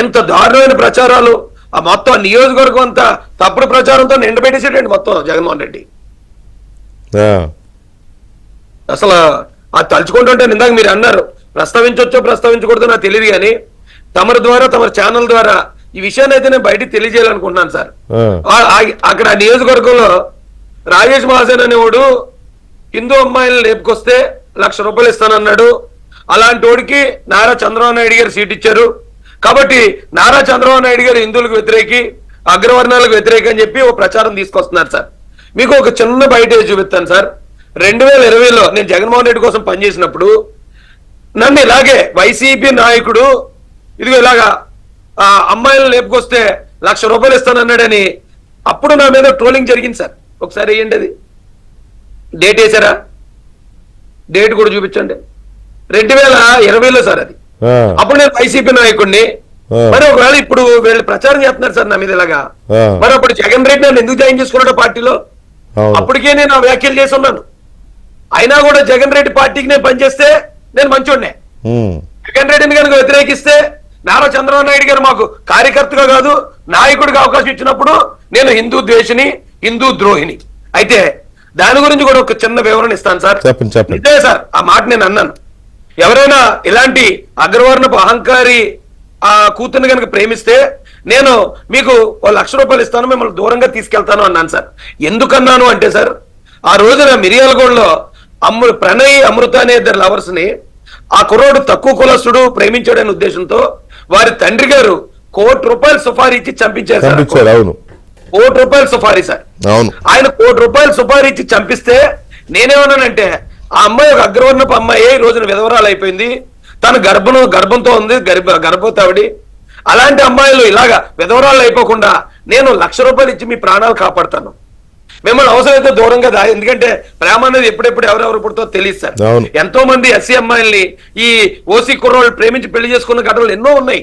ఎంత దారుణమైన ప్రచారాలు, ఆ మొత్తం నియోజకవర్గం అంతా తప్పుడు ప్రచారంతో నిండబెట్టేసాడండి మొత్తం జగన్మోహన్ రెడ్డి. అసలు అది తలుచుకుంటుంటే ఇందాక మీరు అన్నారు ప్రస్తావించవచ్చో ప్రస్తావించకూడదో నాకు తెలియదు, కానీ తమరి ద్వారా తమ ఛానల్ ద్వారా ఈ విషయాన్ని అయితే నేను బయటికి తెలియజేయాలనుకుంటున్నాను సార్. అక్కడ నియోజకవర్గంలో రాజేష్ మహాసేన్ అనేవాడు హిందూ అమ్మాయిలను లేపుకొస్తే 1,00,000 రూపాయలు ఇస్తానన్నాడు. అలాంటి వాడికి నారా చంద్రబాబు నాయుడు గారు సీట్ ఇచ్చారు కాబట్టి నారా చంద్రబాబు నాయుడు గారు హిందువులకు వ్యతిరేకి, అగ్రవర్ణాలకు వ్యతిరేకి అని చెప్పి ఒక ప్రచారం తీసుకొస్తున్నారు సార్. మీకు ఒక చిన్న బయట చూపిస్తాను సార్. 2020లో నేను జగన్మోహన్ రెడ్డి కోసం పనిచేసినప్పుడు నన్ను ఇలాగే వైసీపీ నాయకుడు ఇదిగో ఇలాగా అమ్మాయిలను లేపుకొస్తే 1,00,000 రూపాయలు ఇస్తానన్నాడని అప్పుడు నా మీద ట్రోలింగ్ జరిగింది సార్. ఒకసారి వేయండి, అది డేట్ వేసారా, డేట్ కూడా చూపించండి. 2020లో సార్ అది. అప్పుడు నేను వైసీపీ నాయకుడిని. మరి ఒకవేళ ఇప్పుడు వీళ్ళు ప్రచారం చేస్తున్నారు సార్ నా మీద ఇలాగా, మరి అప్పుడు జగన్ రెడ్డి నన్ను ఎందుకు జాయిన్ చేసుకున్నాడు పార్టీలో? అప్పటికే నేను ఆ వ్యాఖ్యలు చేసి ఉన్నాను. అయినా కూడా జగన్ రెడ్డి పార్టీకి నేను పనిచేస్తే నేను మంచోడ్నే. జగన్ రెడ్డిని కనుక వ్యతిరేకిస్తే నారా చంద్రబాబు నాయుడు గారు మాకు కార్యకర్తగా కాదు నాయకుడిగా అవకాశం ఇచ్చినప్పుడు నేను హిందూ ద్వేషిని, హిందూ ద్రోహిని. అయితే దాని గురించి కూడా ఒక చిన్న వివరణ ఇస్తాను సార్. ఇదే సార్ ఆ మాట నేను అన్నాను. ఎవరైనా ఇలాంటి అగ్రవర్ణపు అహంకారి ఆ కూతుర్ని కనుక ప్రేమిస్తే నేను మీకు 1,00,000 రూపాయలు ఇస్తాను, మిమ్మల్ని దూరంగా తీసుకెళ్తాను అన్నాను సార్. ఎందుకన్నాను అంటే సార్, ఆ రోజున మిర్యాలగూడలో ప్రణయ్ అమృత అనే 2 లవర్స్ ని ఆ కుర్రోడు తక్కువ కులస్తుడు ప్రేమించాడనే ఉద్దేశంతో వారి తండ్రి గారు ₹1 కోటి సుపారీ ఇచ్చి చంపించారు సార్. ₹1 కోటి సుపారీ సార్. ఆయన ₹1 కోటి సుపారీ ఇచ్చి చంపిస్తే నేనేమన్నానంటే ఆ అమ్మాయి ఒక అగ్రవర్ణపు అమ్మాయి ఈ రోజున విధవరాలు అయిపోయింది, తన గర్భంతో ఉంది, గర్భవతావిడి. అలాంటి అమ్మాయిలు ఇలాగా విధవరాలు అయిపోకుండా నేను ₹1,00,000 రూపాయలు ఇచ్చి మీ ప్రాణాలు కాపాడతాను, మిమ్మల్ని అవసరమైతే దూరంగా ఎందుకంటే ప్రేమ అనేది ఎప్పుడెప్పుడు ఎవరెవరు పుడుతో తెలియదు సార్. ఎంతో మంది ఎస్సీ అమ్మాయిల్ని ఈ ఓసీ కుర్రోళ్ళు ప్రేమించి పెళ్లి చేసుకున్న ఘటనలు ఎన్నో ఉన్నాయి.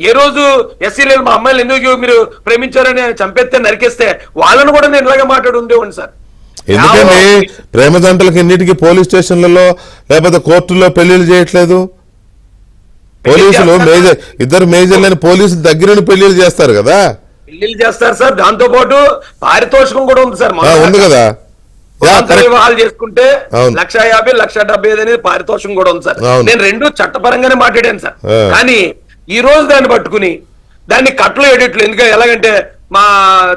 ఏ రోజు ఎస్సీ లేదు మా అమ్మాయిలు ఎందుకు మీరు ప్రేమించారని చంపేస్తే నరికేస్తే వాళ్ళను కూడా నేను ఇలాగే మాట్లాడి ఉండేవాడిని సార్. ఎందుకని ప్రేమ జంటలకు ఎన్నిటికీ పోలీస్ స్టేషన్లలో లేకపోతే కోర్టులో పెళ్లిళ్ళు చేయట్లేదు? పోలీసులు ఇద్దరు మేజర్లని పోలీసులు దగ్గర పెళ్లిళ్ళు చేస్తారు కదా, పెళ్లిళ్ళు చేస్తారు సార్. దాంతో పాటు పారితోషికం కూడా ఉంది సార్, ఉంది కదా. వివాహాలు చేసుకుంటే 1,50,000, 1,75,000 అనేది పారితోషికం కూడా ఉంది సార్. నేను రెండు చట్టపరంగానే మాట్లాడాను సార్. కానీ ఈ రోజు దాన్ని పట్టుకుని దాన్ని కట్లు ఎడిట్లు ఎందుకంటే ఎలాగంటే మా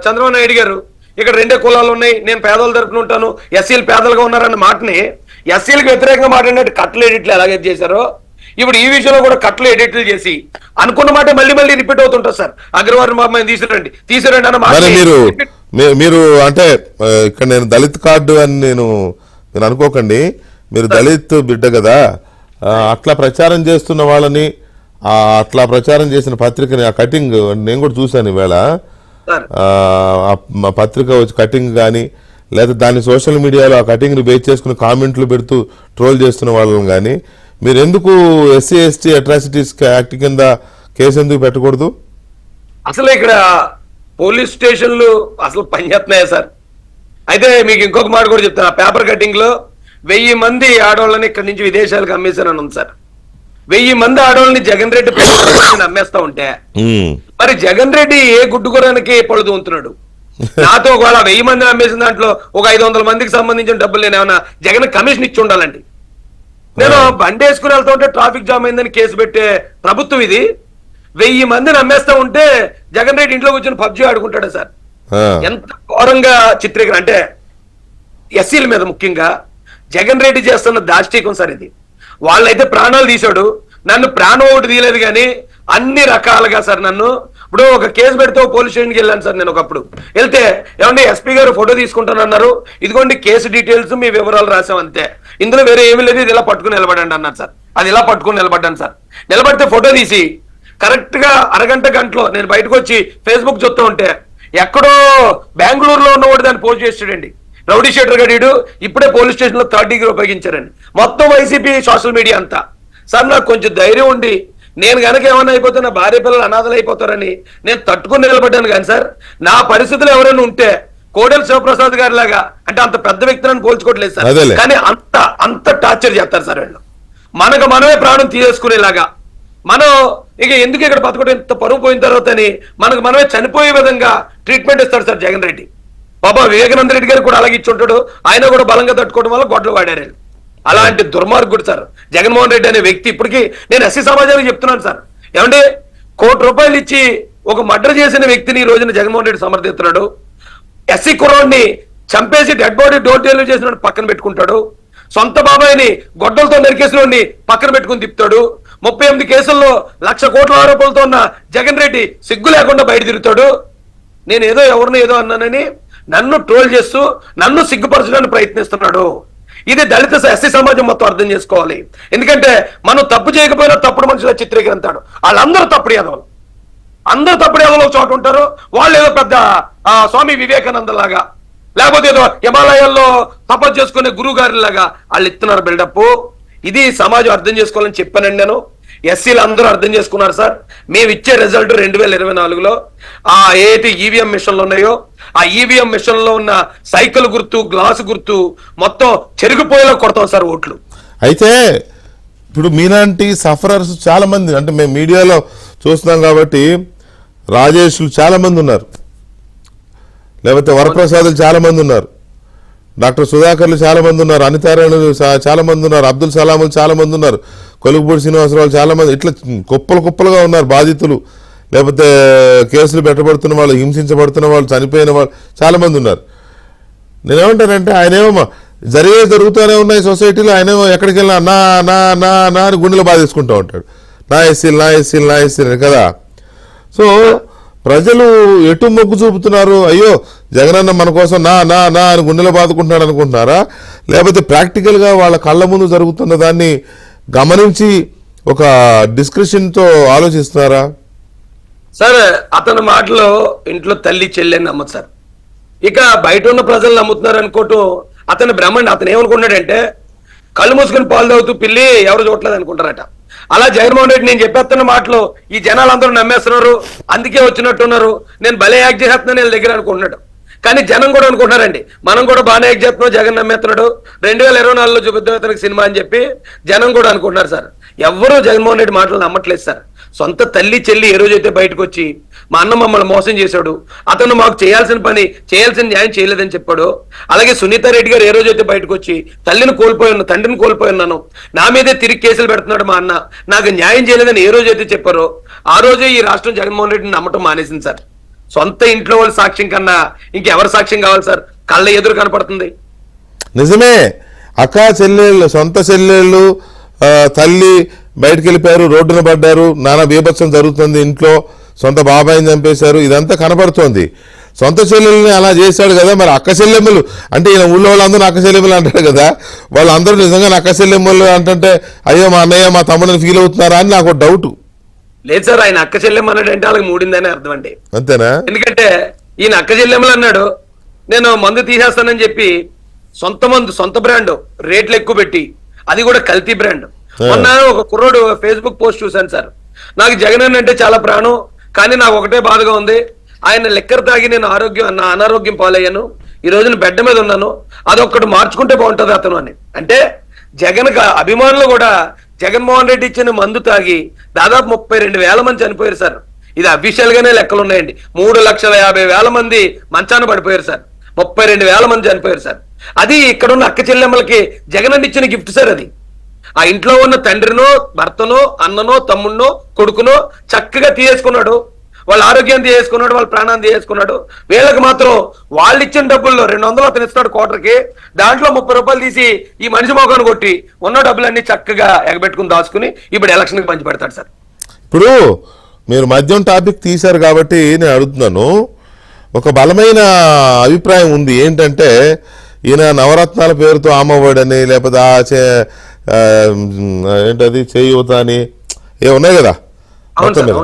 చంద్రబాబు నాయుడు గారు ఇక్కడ 2 కులాలు ఉన్నాయి, నేను పేదల తరపున ఉంటాను, ఎస్సీలు పేదలుగా ఉన్నారన్న మాటని ఎస్సీలకు వ్యతిరేకంగా మాట్లాడినట్టు కట్లు ఎడిట్లు ఎలాగైతే చేశారో ఇప్పుడు ఈ విషయంలో కూడా కట్లు ఎడిట్లు చేసి అనుకున్న మాట మళ్ళీ మళ్ళీ రిపీట్ అవుతుంటారు సార్. అగ్రవర్ణ బాబాయ్ తీసిరండి అన్న మాట. మీరు అంటే ఇక్కడ నేను దళిత్ కార్డు అని నేను అనుకోకండి, మీరు దళిత్ బిడ్డ కదా, అట్లా ప్రచారం చేస్తున్న వాళ్ళని అట్లా ప్రచారం చేసిన పత్రికని ఆ కటింగ్ నేను కూడా చూశాను ఈవేళ. పత్రిక వచ్చి కటింగ్ కానీ లేదా దాన్ని సోషల్ మీడియాలో ఆ కటింగ్ని బేస్ చేసుకుని కామెంట్లు పెడుతూ ట్రోల్ చేస్తున్న వాళ్ళని కానీ మీరు ఎందుకు ఎస్సీ ఎస్టీ అట్రాసిటీస్ యాక్ట్ కింద కేసు ఎందుకు పెట్టకూడదు? అసలు ఇక్కడ పోలీస్ స్టేషన్లు అసలు పనిచేస్తున్నాయా సార్? అయితే మీకు ఇంకొక మాట కూడా చెప్తాను. ఆ పేపర్ కటింగ్ లో 1000 మంది ఆడవాళ్ళని ఇక్కడి నుంచి విదేశాలకు అమ్మేశానని ఉంది సార్. 1000 మంది ఆడవాళ్ళని జగన్ రెడ్డి అమ్మేస్తా ఉంటే మరి జగన్ రెడ్డి ఏ గుడ్డుకోరానికి పళ్ళు తూముతున్నాడు? నాతో ఒకవేళ 1000 మందిని అమ్మేసిన దాంట్లో ఒక 500 మందికి సంబంధించిన డబ్బులు నేను ఏమన్నా జగన్ కమిషన్ ఇచ్చి ఉండాలండి. నేను బండి వేసుకుని వెళ్తా ఉంటే ట్రాఫిక్ జామ్ అయిందని కేసు పెట్టే ప్రభుత్వం ఇది. 1000 మందిని అమ్మేస్తా ఉంటే జగన్ రెడ్డి ఇంట్లో కూర్చొని పబ్జీ ఆడుకుంటాడు సార్. ఎంత ఘోరంగా చిత్రీకరణ అంటే ఎస్సీల మీద ముఖ్యంగా జగన్ రెడ్డి చేస్తున్న దాష్టీకం సార్ ఇది. వాళ్ళైతే ప్రాణాలు తీశాడు, నన్ను ప్రాణం ఒకటి తీయలేదు కానీ అన్ని రకాలుగా సార్ నన్ను ఇప్పుడు ఒక కేసు పెడితే పోలీస్ స్టేషన్కి వెళ్ళాను సార్. నేను ఒకప్పుడు వెళ్తే ఏమంటే ఎస్పీ గారు ఫోటో తీసుకుంటానన్నారు, ఇదిగోండి కేసు డీటెయిల్స్ మీ వివరాలు రాసాం అంతే, ఇందులో వేరే ఏమీ లేదు, ఇది ఇలా పట్టుకుని నిలబడండి అన్నారు సార్. అది ఇలా పట్టుకుని నిలబడ్డాను సార్. నిలబడితే ఫోటో తీసి కరెక్ట్ గా గంటలో నేను బయటకు వచ్చి ఫేస్బుక్ చూస్తూ ఉంటే ఎక్కడో బెంగళూరులో ఉన్నవాడు దాన్ని పోస్ట్ చేసాడండి. రౌడీ షీటర్ గడీడు ఇప్పుడే పోలీస్ స్టేషన్ లో 3rd డిగ్రీ ఉపయోగించారండి. మొత్తం వైసీపీ సోషల్ మీడియా అంతా. సార్ నాకు కొంచెం ధైర్యం ఉండి నేను గనక ఏమన్నా అయిపోతే నా భార్య పిల్లలు అనాథలు అయిపోతారని నేను తట్టుకుని నిలబడ్డాను. కానీ సార్ నా పరిస్థితులు ఎవరైనా ఉంటే కోడెల శివప్రసాద్ గారి లాగా అంటే అంత పెద్ద వ్యక్తులను పోల్చుకోవట్లేదు సార్, కానీ అంత టార్చర్ చేస్తారు సార్ వీళ్ళు. మనకు మనమే ప్రాణం తీసేసుకునేలాగా మనం ఇక ఎందుకు ఇక్కడ బతకడం ఇంత పరువు పోయిన తర్వాత అని మనకు మనమే చనిపోయే విధంగా ట్రీట్మెంట్ ఇస్తాడు సార్ జగన్ రెడ్డి. బాబా వివేకానంద రెడ్డి గారు కూడా అలాగే ఇచ్చి ఉంటాడు, ఆయన కూడా బలంగా తట్టుకోవడం వల్ల గొడ్డలు వాడారు. అలాంటి దుర్మార్గుడు సార్ జగన్మోహన్ రెడ్డి అనే వ్యక్తి. ఇప్పటికీ నేను ఎస్సీ సమాజానికి చెప్తున్నాను సార్, ఏమంటే ₹1 ఇచ్చి ఒక మర్డర్ చేసిన వ్యక్తిని ఈ రోజున జగన్మోహన్ రెడ్డి సమర్థిస్తున్నాడు. ఎస్సీ కుర్రాడిని చంపేసి డెడ్ బాడీ డోర్ డెలివరీ చేసిన పక్కన పెట్టుకుంటాడు. సొంత బాబాయిని గొడ్డలతో నరికేసిన పక్కన పెట్టుకుని తిప్పుతాడు. 38 కేసుల్లో 1,00,000 కోట్ల ఆరోపణలతో ఉన్న జగన్ రెడ్డి సిగ్గు లేకుండా బయట తిరుగుతాడు. నేను ఏదో ఎవరిని ఏదో అన్నానని నన్ను ట్రోల్ చేస్తూ నన్ను సిగ్గుపరచడానికి ప్రయత్నిస్తున్నాడు. ఇది దళిత ఎస్సీ సమాజం మొత్తం అర్థం చేసుకోవాలి. ఎందుకంటే మనం తప్పు చేయకపోయినా తప్పుడు మనుషుల చిత్రీకరిస్తాడు. వాళ్ళందరూ తప్పుడు యాదవులు, అందరూ తప్పుడు యాదవులు చోట ఉంటారు. వాళ్ళు ఏదో పెద్ద స్వామి వివేకానంద లాగా లేకపోతే ఏదో హిమాలయాల్లో తపస్సు చేసుకునే గురువు గారి లాగా వాళ్ళు ఇస్తున్నారు బిల్డప్. ఇది సమాజం అర్థం చేసుకోవాలని చెప్పానండి నేను. ఎస్సీలు అందరూ అర్థం చేసుకున్నారు సార్. మేము ఇచ్చే రిజల్ట్ 2024లో ఆ ఏటి ఈవీఎం మిషన్లు ఉన్నాయో ఆ ఈవీఎం మిషన్ లో ఉన్న సైకిల్ గుర్తు గ్లాస్ గుర్తు మొత్తం చెరిగిపోయేలా కొడతాం సార్ ఓట్లు. అయితే ఇప్పుడు మీలాంటి సఫరర్స్ చాలా మంది అంటే మేము మీడియాలో చూస్తున్నాం కాబట్టి రాజేష్లు చాలా మంది ఉన్నారు, లేకపోతే వరప్రసాదులు చాలా మంది ఉన్నారు, డాక్టర్ సుధాకర్లు చాలా మంది ఉన్నారు, అనితారాయణులు చాలా మంది ఉన్నారు, అబ్దుల్ సలాములు చాలా మంది ఉన్నారు, కొలుగుపూడి శ్రీనివాసరావు చాలా మంది, ఇట్లా కుప్పలుగా ఉన్నారు బాధితులు, లేకపోతే కేసులు పెట్టబడుతున్న వాళ్ళు, హింసించబడుతున్న వాళ్ళు, చనిపోయిన వాళ్ళు చాలా మంది ఉన్నారు. నేనేమంటానంటే ఆయనేమో జరుగుతూనే ఉన్నాయి సొసైటీలో, ఆయనేమో ఎక్కడికి వెళ్ళినా నా నా నా నా అని గుండెలు బాధేసుకుంటూ ఉంటాడు, నా ఎస్సీలు కదా. సో ప్రజలు ఎటు మొగ్గు చూపుతున్నారు, అయ్యో జగనన్న మన కోసం నా నా నా అని గుండెలో బాదుకుంటున్నాడు అనుకుంటున్నారా, లేకపోతే ప్రాక్టికల్గా వాళ్ళ కళ్ళ ముందు జరుగుతున్న దాన్ని గమనించి ఒక డిస్కషన్తో ఆలోచిస్తున్నారా? సార్ అతని మాటలో ఇంట్లో తల్లి చెల్లెని నమ్మదు సార్. ఇక బయట ఉన్న ప్రజలు నమ్ముతున్నారు అనుకోవటం అతని బ్రహ్మండి. అతను ఏమనుకున్నాడంటే కళ్ళు మూసుకుని పాలు తాగుతూ పిల్లి ఎవరు చూడలేదు అనుకుంటారట. అలా జగన్మోహన్ రెడ్డి నేను చెప్పేస్తున్న మాటలు ఈ జనాలు అందరూ నమ్మేస్తున్నారు, అందుకే వచ్చినట్టున్నారు, నేను భలే యాక్ట్ చేస్తున్నాను వీళ్ళ దగ్గర అనుకుంటున్నాడు. కానీ జనం కూడా అనుకుంటున్నారండి మనం కూడా బాగానే యాక్ట్ చేస్తున్నాం, జగన్ నమ్మేస్తున్నాడు, 2024లో చూపిద్దాం ఇతనికి సినిమా అని చెప్పి జనం కూడా అనుకుంటున్నారు సార్. ఎవరు జగన్మోహన్ రెడ్డి మాటలు నమ్మట్లేదు సార్. సొంత తల్లి చెల్లి ఏ రోజైతే బయటకు వచ్చి మా అన్న మమ్మల్ని మోసం చేశాడు, అతను మాకు చేయాల్సిన పని చేయాల్సిన న్యాయం చేయలేదని చెప్పాడు. అలాగే సునీత రెడ్డి గారు ఏ రోజైతే బయటకు వచ్చి తండ్రిని కోల్పోయి ఉన్నాను, నా మీదే తిరిగి కేసులు పెడుతున్నాడు మా అన్న, నాకు న్యాయం చేయలేదని ఏ రోజైతే చెప్పారో ఆ రోజే ఈ రాష్ట్రం జగన్మోహన్ రెడ్డిని నమ్మటం మానేసింది సార్. సొంత ఇంట్లో వాళ్ళ సాక్ష్యం కన్నా ఇంకెవరి సాక్ష్యం కావాలి సార్? కళ్ళ ఎదురు కనపడుతుంది. నిజమే, అక్క చెల్లెళ్ళు సొంత చెల్లెళ్ళు తల్లి బయటకు వెళ్ళిపోయారు, రోడ్డున పడ్డారు, నానా బీభత్సం జరుగుతుంది ఇంట్లో, సొంత బాబాయిని చంపేశారు, ఇదంతా కనపడుతోంది. సొంత చెల్లెల్ని అలా చేశాడు కదా, మరి అక్క చెల్లెమ్మలు అంటే ఈయన ఊళ్ళో వాళ్ళందరూ అక్క చెల్లెమ్మలు అంటారు కదా, వాళ్ళందరూ నిజంగా అక్క చెల్లెమ్మలు అంటే అయ్యో మా అన్నయ్య మా తమ్ముడిని ఫీల్ అవుతున్నారా అని నాకు డౌట్. లేదు సార్, ఆయన అక్క చెల్లెమ్మ అన్నాడంటే వాళ్ళకి మూడిందని అర్థం అండి. అంతేనా? ఎందుకంటే ఈయన అక్క చెల్లెమ్మలు అన్నాడు, నేను మందు తీసేస్తానని చెప్పి సొంత బ్రాండ్ రేట్లు ఎక్కువ పెట్టి, అది కూడా కల్తీ బ్రాండ్. మొన్న ఒక కుర్రోడు ఫేస్బుక్ పోస్ట్ చూశాను సార్, నాకు జగన్ అంటే చాలా ప్రాణం, కానీ నాకు ఒకటే బాధగా ఉంది, ఆయన లెక్కర్ తాగి నేను అనారోగ్యం పాలయ్యాను, ఈ రోజున బెడ్ మీద ఉన్నాను, అదొక్కటి మార్చుకుంటే బాగుంటది అతను అని. అంటే జగన్ అభిమానులు కూడా జగన్మోహన్ రెడ్డి ఇచ్చిన మందు తాగి దాదాపు 32,000 మంది చనిపోయారు సార్. ఇది అఫీషియల్ గానే లెక్కలు ఉన్నాయండి. 3,50,000 మంది మంచాన పడిపోయారు సార్, 32,000 మంది చనిపోయారు సార్. అది ఇక్కడ ఉన్న అక్క చెల్లెమ్మలకి జగన్ ఇచ్చిన గిఫ్ట్ సార్. అది ఆ ఇంట్లో ఉన్న తండ్రినో భర్తనో అన్ననో తమ్ముడినో కొడుకునో చక్కగా తీసేసుకున్నాడు, వాళ్ళ ఆరోగ్యాన్ని తీసేసుకున్నాడు, వాళ్ళ ప్రాణాన్ని తీసేసుకున్నాడు. వీళ్ళకి మాత్రం వాళ్ళు ఇచ్చిన డబ్బుల్లో 200 అతను ఇస్తాడు క్వార్టర్కి, దాంట్లో 30 రూపాయలు తీసి ఈ మనిషి మోకాన్ని కొట్టి ఉన్న డబ్బులన్నీ చక్కగా ఎగబెట్టుకుని దాచుకుని ఇప్పుడు ఎలక్షన్కి పంచి పెడతాడు సార్. ఇప్పుడు మీరు మద్యం టాపిక్ తీశారు కాబట్టి నేను అడుగుతున్నాను, ఒక బలమైన అభిప్రాయం ఉంది ఏంటంటే ఈయన నవరత్నాల పేరుతో అమ్మఒడని లేకపోతే ఏంటది చేయూత అని ఏ ఉన్నాయి కదా మొత్తం మీద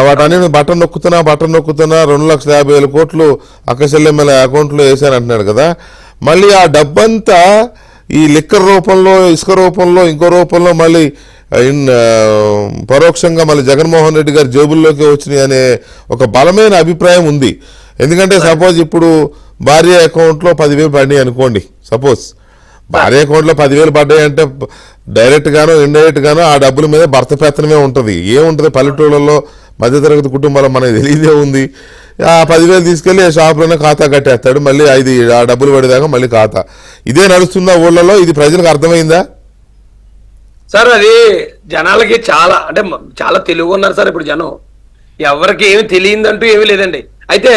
వాటన్ని బటన్ నొక్కుతున్నా 2,50,000 కోట్లు అక్కచెల్లెమ్మల అకౌంట్లో వేసాను అంటున్నాడు కదా. మళ్ళీ ఆ డబ్బంతా ఈ లిక్కర్ రూపంలో, ఇసుక రూపంలో, ఇంకో రూపంలో మళ్ళీ పరోక్షంగా మళ్ళీ జగన్మోహన్ రెడ్డి గారి జేబుల్లోకి వచ్చినాయి అనే ఒక బలమైన అభిప్రాయం ఉంది. ఎందుకంటే సపోజ్ ఇప్పుడు భార్య అకౌంట్లో 10,000 పడినాయి అనుకోండి, సపోజ్ భార్య అకౌంట్లో 10,000 పడ్డాయి అంటే డైరెక్ట్ గానో ఇండైరెక్ట్ గానో ఆ డబ్బుల మీద భర్త పెత్తనమే ఉంటుంది. ఏముంటుంది పల్లెటూళ్ళలో మధ్యతరగతి కుటుంబాల్లో మనకి తెలియదే ఉంది. ఆ 10,000 తీసుకెళ్లి షాప్లోనే ఖాతా కట్టేస్తాడు, మళ్ళీ ఆ డబ్బులు పడేదాకా మళ్ళీ ఖాతా. ఇదే నడుస్తుందా ఊళ్ళలో? ఇది ప్రజలకు అర్థమైందా సార్? అది జనాలకి చాలా అంటే చాలా తెలివి ఉన్నారు సార్ ఇప్పుడు జనం, ఎవరికి ఏమి తెలియదంటూ ఏమీ లేదండి. అయితే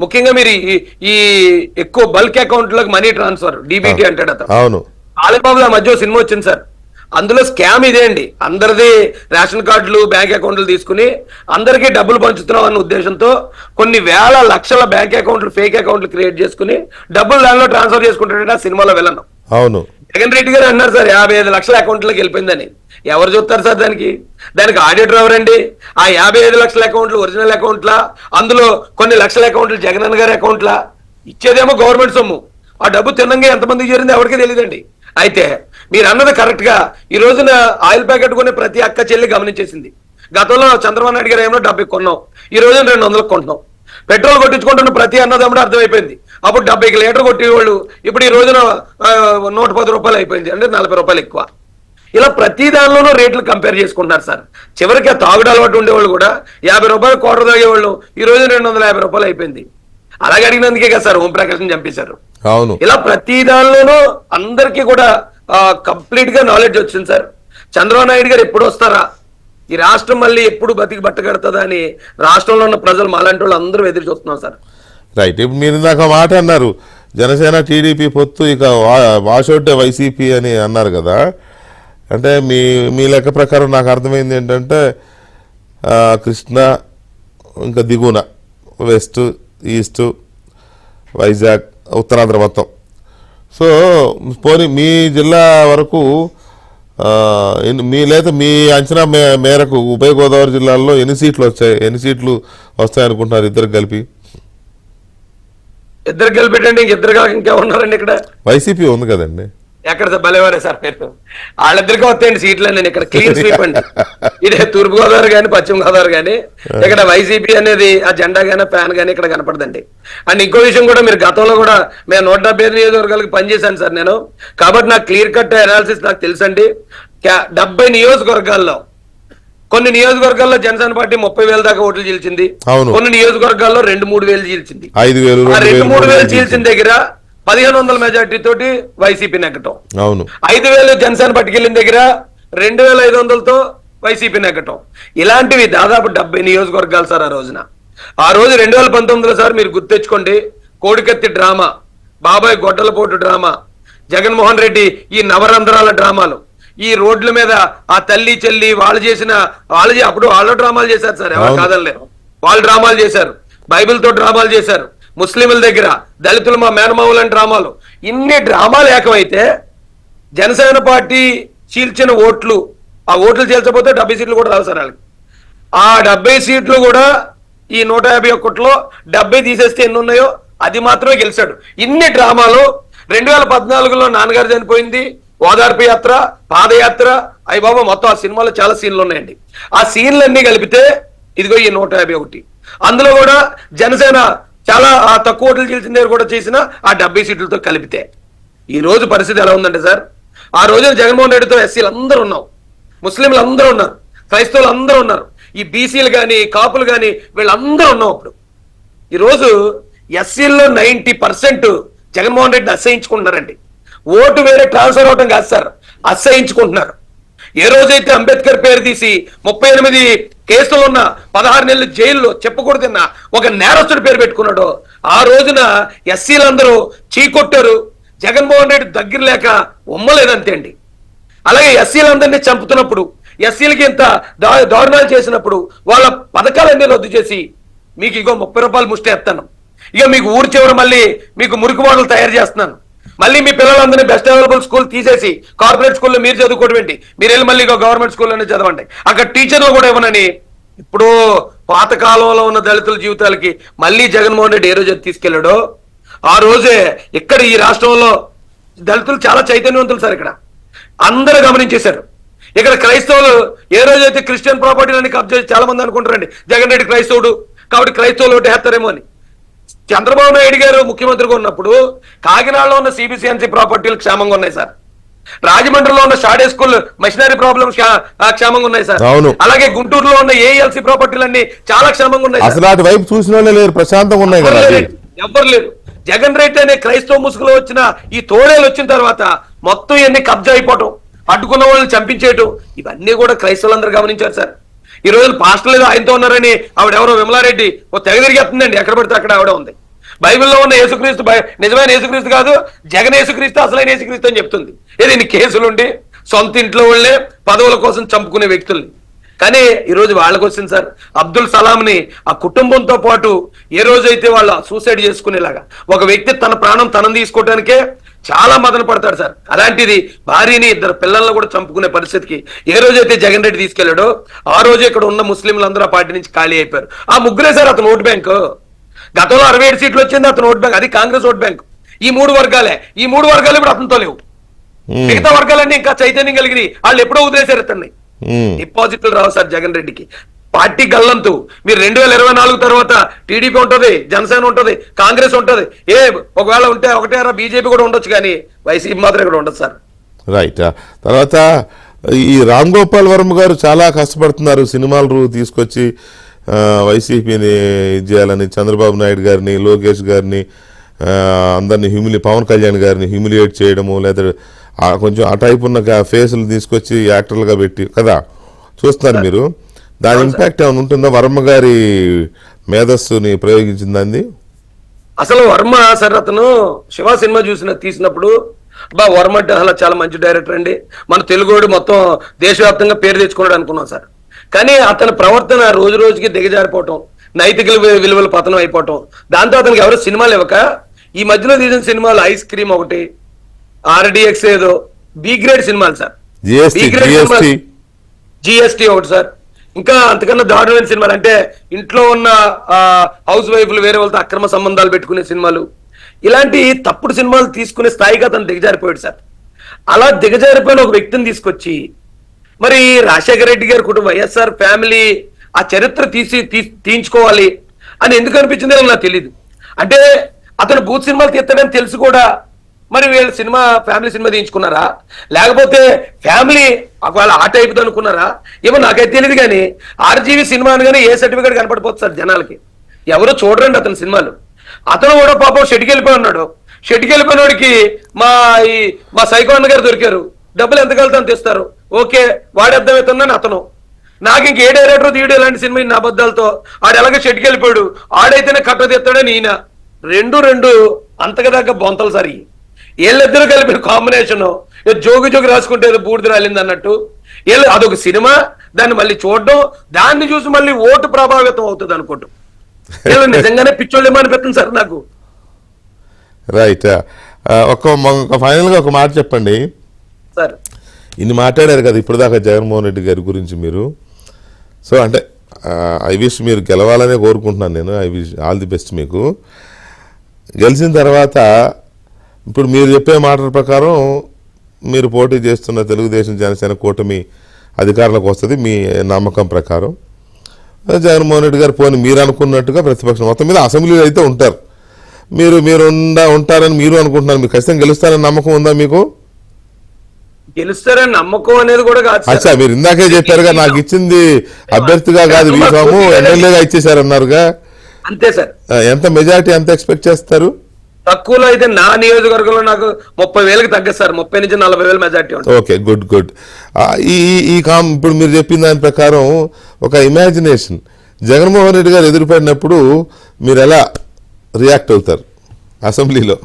ముఖ్యంగా మీరు ఈ ఎక్కువ బల్క్ అకౌంట్లకు మనీ ట్రాన్స్ఫర్ డీబీటీ అంటాడు అతను. అవును, ఆలిబాబుల మధ్య సినిమా వచ్చింది సార్, అందులో స్కామ్ ఇదే అండి. అందరిది రేషన్ కార్డులు బ్యాంక్ అకౌంట్లు తీసుకుని అందరికీ డబ్బులు పంచుతున్నాం అన్న ఉద్దేశంతో కొన్ని వేల లక్షల బ్యాంక్ అకౌంట్లు ఫేక్ అకౌంట్లు క్రియేట్ చేసుకుని డబ్బులు దానిలో ట్రాన్స్ఫర్ చేసుకుంటాడు ఆ సినిమాలో వెళ్ళను. అవును, జగన్ రెడ్డి గారు అన్నారు సార్ 55 లక్షల అకౌంట్లోకి వెళ్ళిపోయిందని. ఎవరు చూస్తారు సార్ దానికి ఆడిటర్ ఎవరండి? ఆ 55 లక్షల అకౌంట్లు ఒరిజినల్ అకౌంట్లా, అందులో కొన్ని లక్షల అకౌంట్లు జగనన్న గారి అకౌంట్లా? ఇచ్చేదేమో గవర్నమెంట్ సొమ్ము, ఆ డబ్బు తిన్నంగా ఎంతమందికి చేరింది ఎవరికీ తెలియదండి. అయితే మీరు అన్నది కరెక్ట్ గా ఈ రోజున ఆయిల్ ప్యాకెట్ కొనే ప్రతి అక్క చెల్లి గమనించేసింది. గతంలో చంద్రబాబు నాయుడు గారు ఏమో 70 కొన్నాం, ఈ రోజు 200 కొంటున్నాం. పెట్రోల్ కొట్టించుకుంటున్న ప్రతి అన్నదమ్ముడు అర్థమైపోయింది. అప్పుడు 70 లీటర్ కొట్టేవాళ్ళు ఇప్పుడు ఈ రోజున 110 రూపాయలు అయిపోయింది, అంటే 40 రూపాయలు ఎక్కువ. ఇలా ప్రతి దానిలోనూ రేట్లు కంపేర్ చేసుకుంటున్నారు సార్. చివరికి ఆ తాగుడు అలవాటు ఉండేవాళ్ళు కూడా 50 రూపాయలు క్వార్టర్ తాగేవాళ్ళు ఈ రోజు 250 రూపాయలు అయిపోయింది. అలాగే అడిగినందుకే కదా సార్ ఓంప్రకాశం చంపేశారు. అవును, ఇలా ప్రతి దానిలోనూ అందరికీ కూడా కంప్లీట్ గా నాలెడ్జ్ వచ్చింది సార్. చంద్రబాబు నాయుడు గారు ఎప్పుడు వస్తారా, ఈ రాష్ట్రం మళ్ళీ ఎప్పుడు బతికి బట్టగడుతుందా అని రాష్ట్రంలో ఉన్న ప్రజలు మాలాంటి వాళ్ళు అందరూ ఎదురు చూస్తున్నాం సార్. రైట్. ఇప్పుడు మీరు ఇందాక మాట అన్నారు జనసేన టీడీపీ పొత్తు ఇక వాషౌట్ వైసీపీ అని అన్నారు కదా. అంటే మీ లెక్క ప్రకారం నాకు అర్థమైంది ఏంటంటే కృష్ణా ఇంకా దిగువన వెస్ట్ ఈస్ట్ వైజాగ్ ఉత్తరాంధ్ర మొత్తం. సో పోనీ మీ జిల్లా వరకు మీ అంచనా మేరకు ఉభయ గోదావరి జిల్లాల్లో ఎన్ని సీట్లు వస్తాయి అనుకుంటున్నారు ఇద్దరు కలిపి? ఇద్దరు కలిపెట్టండి, ఇద్దరు కాక ఇంకా ఉన్నారండి ఇక్కడ. వైసీపీ ఉంది కదండి. ఎక్కడ భలేవారే సార్ మీరు, వాళ్ళిద్దరికీ వస్తాయండి సీట్లు. నేను ఇక్కడ క్లీన్ స్వీప్ అండి. ఇదే తూర్పు గోదావరి కానీ పశ్చిమ గోదావరి కానీ ఇక్కడ వైసీపీ అనేది ఆ జెండా కానీ ఫ్యాన్ కానీ ఇక్కడ కనపడదండి. అండ్ ఇంకో విషయం కూడా, మీరు గతంలో కూడా మేము 175 నియోజకవర్గాలకు పనిచేశాను సార్ నేను, కాబట్టి నాకు క్లియర్ కట్ అనాలిసిస్ నాకు తెలుసండి. 70 నియోజకవర్గాల్లో కొన్ని నియోజకవర్గాల్లో జనసేన పార్టీ 30,000 దాకా ఓట్లు చీల్చింది, కొన్ని నియోజకవర్గాల్లో 2-3 వేలు చీల్చింది. 2-3 వేలు చీల్చిన దగ్గర 1,500 మెజార్టీ తోటి వైసీపీ నెగ్గటం, 5,000 జనసేన పట్టుకెళ్ళిన దగ్గర 2,500తో వైసీపీ నెగ్గటం. ఇలాంటివి దాదాపు 70 నియోజకవర్గాలు సార్. ఆ రోజు 2019లో సార్ మీరు గుర్తెచ్చుకోండి, కోడికత్తి డ్రామా, బాబాయ్ గొడ్డలపోటు డ్రామా, జగన్మోహన్ రెడ్డి ఈ నవరంధ్రాల డ్రామాలు, ఈ రోడ్ల మీద ఆ తల్లి చెల్లి అప్పుడు వాళ్ళు డ్రామాలు చేశారు సార్, ఎవరు కాదనలేరు. వాళ్ళు డ్రామాలు చేశారు, బైబిల్ తో డ్రామాలు చేశారు, ముస్లింల దగ్గర దళితులు మా మేనమావులని డ్రామాలు. ఇన్ని డ్రామాలు ఏకమైతే జనసేన పార్టీ చీల్చిన ఓట్లు, ఆ ఓట్లు చీల్చకపోతే 70 సీట్లు కూడా రావు సార్ వాళ్ళకి. ఆ 70 సీట్లు కూడా ఈ 151లో 70 తీసేస్తే ఎన్ని ఉన్నాయో అది మాత్రమే గెలిచాడు. ఇన్ని డ్రామాలు 2014లో నాన్నగారు చనిపోయింది, ఓదార్పు యాత్ర, పాదయాత్ర, అయ్య బాబా మొత్తం ఆ సినిమాలో చాలా సీన్లు ఉన్నాయండి. ఆ సీన్లన్నీ కలిపితే ఇదిగో ఈ 151. అందులో కూడా జనసేన చాలా తక్కువ ఓట్లు గెలిచిన కూడా చేసిన ఆ 70 సీట్లతో కలిపితే ఈ రోజు పరిస్థితి ఎలా ఉందంటే సార్, ఆ రోజున జగన్మోహన్ రెడ్డితో ఎస్సీలు అందరూ ఉన్నాం, ముస్లింలు అందరూ ఉన్నారు, క్రైస్తవులు అందరూ ఉన్నారు, ఈ బీసీలు కానీ కాపులు కానీ వీళ్ళందరూ ఉన్నాం. అప్పుడు ఈరోజు ఎస్సీల్లో 90% జగన్మోహన్ రెడ్డిని అసహించుకుంటున్నారండి. ఓటు వేరే ట్రాన్స్ఫర్ అవటం కాదు సార్, అసహించుకుంటున్నారు. ఏ రోజైతే అంబేద్కర్ పేరు తీసి 38 కేసులు ఉన్న 16 నెలలు జైల్లో చెప్పకూడదన్న ఒక నేరస్తుడి పేరు పెట్టుకున్నాడో ఆ రోజున ఎస్సీలందరూ చీకొట్టారు. జగన్మోహన్ రెడ్డి దగ్గర లేక ఉమ్మలేదంతే అండి. అలాగే ఎస్సీలందరినీ చంపుతున్నప్పుడు, ఎస్సీలకి ఇంత దారుణాలు చేసినప్పుడు వాళ్ళ పథకాలన్నీ రద్దు చేసి మీకు ఇగో 30 రూపాయలు ముష్టి ఎత్తాను, ఇక మీకు ఊరు చివర మళ్ళీ మీకు మురికి మోడల్ తయారు చేస్తున్నాను, మళ్ళీ మీ పిల్లలందరినీ బెస్ట్ అవైలబుల్ స్కూల్ తీసేసి కార్పొరేట్ స్కూల్లో మీరు చదువుకోవడం ఏంటి, మీరు వెళ్ళి మళ్ళీ గవర్నమెంట్ స్కూల్లోనే చదవండి, అక్కడ టీచర్లు కూడా ఇవ్వనని ఇప్పుడు పాతకాలంలో ఉన్న దళితుల జీవితాలకి మళ్ళీ జగన్మోహన్ రెడ్డి ఏ రోజు తీసుకెళ్లాడో ఆ రోజే ఇక్కడ ఈ రాష్ట్రంలో దళితులు చాలా చైతన్యవంతులు సార్. ఇక్కడ అందరూ గమనించేశారు. ఇక్కడ క్రైస్తవులు ఏ రోజైతే క్రిస్టియన్ ప్రాపర్టీలని కబ్జా చాలా మంది అనుకుంటారండి జగన్ రెడ్డి క్రైస్తవుడు కాబట్టి క్రైస్తవులు ఒకటి వేస్తారేమో అని. చంద్రబాబు నాయుడు గారు ముఖ్యమంత్రిగా ఉన్నప్పుడు కాకినాడలో ఉన్న సిబిసిఎన్సి ప్రాపర్టీలు క్షేమంగా ఉన్నాయి సార్. రాజమండ్రిలో ఉన్న షాడే స్కూల్ మెషినరీ ప్రాబ్లమ్ క్షేమంగా ఉన్నాయి సార్. అలాగే గుంటూరులో ఉన్న ఏఎల్సి ప్రాపర్టీలన్నీ చాలా క్షేమంగా ఉన్నాయి. అసలు అటు వైపు చూసిన లేరు, ప్రశాంతంగా ఉన్నాయి కదా, ఎవ్వరు లేరు. జగన్ రెడ్డి అనే క్రైస్తవ ముసుగులో వచ్చిన ఈ తోడేలు వచ్చిన తర్వాత మొత్తం ఇవన్నీ కబ్జా అయిపోవటం, అడ్డుకున్న వాళ్ళని చంపించేయటం, ఇవన్నీ కూడా క్రైస్తవులందరూ గమనించారు సార్. ఈ రోజు పాస్టర్లు ఏదో ఆయనతో ఉన్నారని ఆవిడెవరో విమలారెడ్డి ఓ తెగ తిరిగేస్తుందండి, ఎక్కడ పడితే అక్కడ ఆవిడ ఉంది. బైబిల్లో ఉన్న యేసుక్రీస్తు నిజమైన యేసుక్రీస్తు కాదు, జగన్ యేసుక్రీస్తు అసలైన యేసుక్రీస్తు అని చెప్తుంది. ఏది ఇన్ని కేసులుండి సొంత ఇంట్లో వాళ్ళే పదవుల కోసం చంపుకునే వ్యక్తుల్ని. కానీ ఈ రోజు వాళ్ళకి వచ్చింది సార్. అబ్దుల్ సలాంని ఆ కుటుంబంతో పాటు ఏ రోజైతే వాళ్ళ సూసైడ్ చేసుకునేలాగా ఒక వ్యక్తి తన ప్రాణం తనం తీసుకోవడానికే చాలా మదన పడతాడు సార్. అలాంటిది భార్యని 2 పిల్లలను కూడా చంపుకునే పరిస్థితికి ఏ రోజైతే జగన్ రెడ్డి తీసుకెళ్లాడో ఆ రోజు ఇక్కడ ఉన్న ముస్లింలందరూ ఆ పార్టీ నుంచి ఖాళీ అయిపోయారు. ఆ ముగ్గురే సార్ అతను ఓటు బ్యాంకు. గతంలో 67 సీట్లు వచ్చింది అతను ఓటు బ్యాంక్, అది కాంగ్రెస్ ఓటు బ్యాంక్. ఈ 3 వర్గాలే, ఈ 3 వర్గాలు ఇప్పుడు అతనితో లేవు. మిగతా వర్గాలన్నీ ఇంకా చైతన్యం కలిగి వాళ్ళు ఎప్పుడో వదిలేశారు అతన్ని. డిపాజిట్లు రావు సార్ జగన్ రెడ్డికి. పార్టీ గల్లంతు. మీరు 2024 తర్వాత టీడీపీ ఉంటది, జనసేన ఉంటది, కాంగ్రెస్ ఉంటది, ఒకవేళ ఉంటే ఒకటే బీజేపీ కూడా ఉండొచ్చు, కానీ వైసీపీ మాత్రం ఇక్కడ ఉండదు సార్. రైట్. తర్వాత ఈ రామ్ గోపాల్ వర్మ గారు చాలా కష్టపడుతున్నారు సినిమాలు తీసుకొచ్చి వైసీపీని ఇది చేయాలని, చంద్రబాబు నాయుడు గారిని, లోకేష్ గారిని, అందరినీ పవన్ కళ్యాణ్ గారిని హ్యూమిలియేట్ చేయడము, లేదా కొంచెం ఆ టైప్ ఉన్న ఫేసులు తీసుకొచ్చి యాక్టర్లుగా పెట్టి కదా చూస్తున్నారు మీరు. దాని ఇంపాక్ట్ ఏమైనా ఉంటుందా వర్మ గారి మేధస్సుని ప్రయోగించిందండి? అసలు వర్మ సార్ అతను శివ సినిమా తీసినప్పుడు వర్మ అంటే అసలు చాలా మంచి డైరెక్టర్ అండి, మన తెలుగుడు మొత్తం దేశవ్యాప్తంగా పేరు తెచ్చుకున్నాడు అనుకున్నాం సార్. కానీ అతని ప్రవర్తన రోజు రోజుకి దిగజారిపోవటం, నైతిక విలువలు పతనం అయిపోవటం, దాంతో అతనికి ఎవరు సినిమాలు ఇవ్వక ఈ మధ్యలో తీసిన సినిమాలు ఐస్ క్రీమ్ ఒకటి, ఆర్డిఎక్స్ ఏదో బి గ్రేడ్ సినిమాలు సార్, జిఎస్టీ ఒకటి సార్, ఇంకా అంతకన్నా దారుణమైన సినిమాలు అంటే ఇంట్లో ఉన్న హౌస్ వైఫ్లు వేరే వాళ్ళతో అక్రమ సంబంధాలు పెట్టుకునే సినిమాలు, ఇలాంటి తప్పుడు సినిమాలు తీసుకునే స్థాయిగా అతను దిగజారిపోయాడు సార్. అలా దిగజారిపోయిన ఒక వ్యక్తిని తీసుకొచ్చి మరి రాజశేఖర రెడ్డి గారి కుటుంబం వైఎస్ఆర్ ఫ్యామిలీ ఆ చరిత్ర తీయించుకోవాలి అని ఎందుకు అనిపించిందో నాకు తెలియదు. అంటే అతను బూత్ సినిమాలు తీస్తాడని తెలుసు కూడా మరి వీళ్ళు ఫ్యామిలీ సినిమా తీయించుకున్నారా, లేకపోతే ఫ్యామిలీ ఒకవేళ ఆ టైప్ అనుకున్నారా ఏమో నాకైతే తెలియదు. కానీ ఆర్జీవీ సినిమా అనగానే ఏ సర్టిఫికేట్ కనపడిపోతుంది సార్ జనాలకి, ఎవరు చూడరండి అతని సినిమాలు. అతను కూడా పాపం షెడ్కి వెళ్ళిపోయి ఉన్నాడు. షెడ్కి వెళ్ళిపోయినోడికి మా సైకో అన్న గారు దొరికారు, డబ్బులు ఎంత కలుగుతాను తెస్తారు, ఓకే వాడు అర్థమవుతుందని అతను. నాకు ఇంకే డైరెక్టర్ తీయడు ఇలాంటి సినిమా ఇన్ని అబద్ధాలతో, ఆడు ఎలాగో షెడ్కి వెళ్ళిపోయాడు, ఆడైతేనే కట్ట తెస్తాడని ఈయన. రెండు అంతకదాకా బొంతలు సార్. వీళ్ళిద్దరూ కలిపిన కాంబినేషన్ జోగి రాసుకుంటే ఏదో బూడిద రాలింది అన్నట్టు. వీళ్ళు అదొక సినిమా, దాన్ని మళ్ళీ చూడడం, దాన్ని చూసి మళ్ళీ ఓటు ప్రభావితం అవుతుంది అనుకోవటం. వీళ్ళు నిజంగానే పిచ్చోళ్ళు ఏమనిపిస్తుంది సార్ నాకు. రైట్. ఫైనల్ గా ఒక మాట చెప్పండి సార్. ఇన్ని మాట్లాడారు కదా ఇప్పుడు దాకా జగన్మోహన్ రెడ్డి గారి గురించి మీరు. సో అంటే ఐ విష్ మీరు గెలవాలనే కోరుకుంటున్నాను నేను. I wish all the best మీకు. గెలిచిన తర్వాత ఇప్పుడు మీరు చెప్పే మాటల ప్రకారం మీరు పోటీ చేస్తున్న తెలుగుదేశం జనసేన కూటమి అధికారంలోకి వస్తుంది మీ నమ్మకం ప్రకారం. జగన్మోహన్ రెడ్డి గారు పోనీ మీరు అనుకున్నట్టుగా ప్రతిపక్షం మొత్తం మీద అసెంబ్లీలో అయితే ఉంటారు. మీరు ఉంటారని మీరు అనుకుంటున్నారు. మీకు ఖచ్చితంగా గెలుస్తారని నమ్మకం ఉందా మీకు? గెలుస్తారని నమ్మకం అనేది కూడా కాదు. అచ్చా, మీరు ఇందాకే చెప్పారుగా నాకు ఇచ్చింది అభ్యర్థిగా కాదు వీసాము ఎమ్మెల్యేగా ఇచ్చేసారన్నారుగా. అంతే సార్. ఎంత మెజారిటీ ఎంత ఎక్స్పెక్ట్ చేస్తారు? తక్కువలో అయితే నా నియోజకవర్గంలో నాకు 30,000కి తగ్గదు సార్. 30 నుంచి 40,000 మెజార్టీ ఉంటుంది. Okay, good good. ఈ ఈ ఇప్పుడు మీరు చెప్పిన దాని ప్రకారం ఒక ఇమాజినేషన్, జగన్మోహన్ రెడ్డి గారు ఎదురుపడినప్పుడు మీరు ఎలా రియాక్ట్ అవుతారు అసెంబ్లీలో?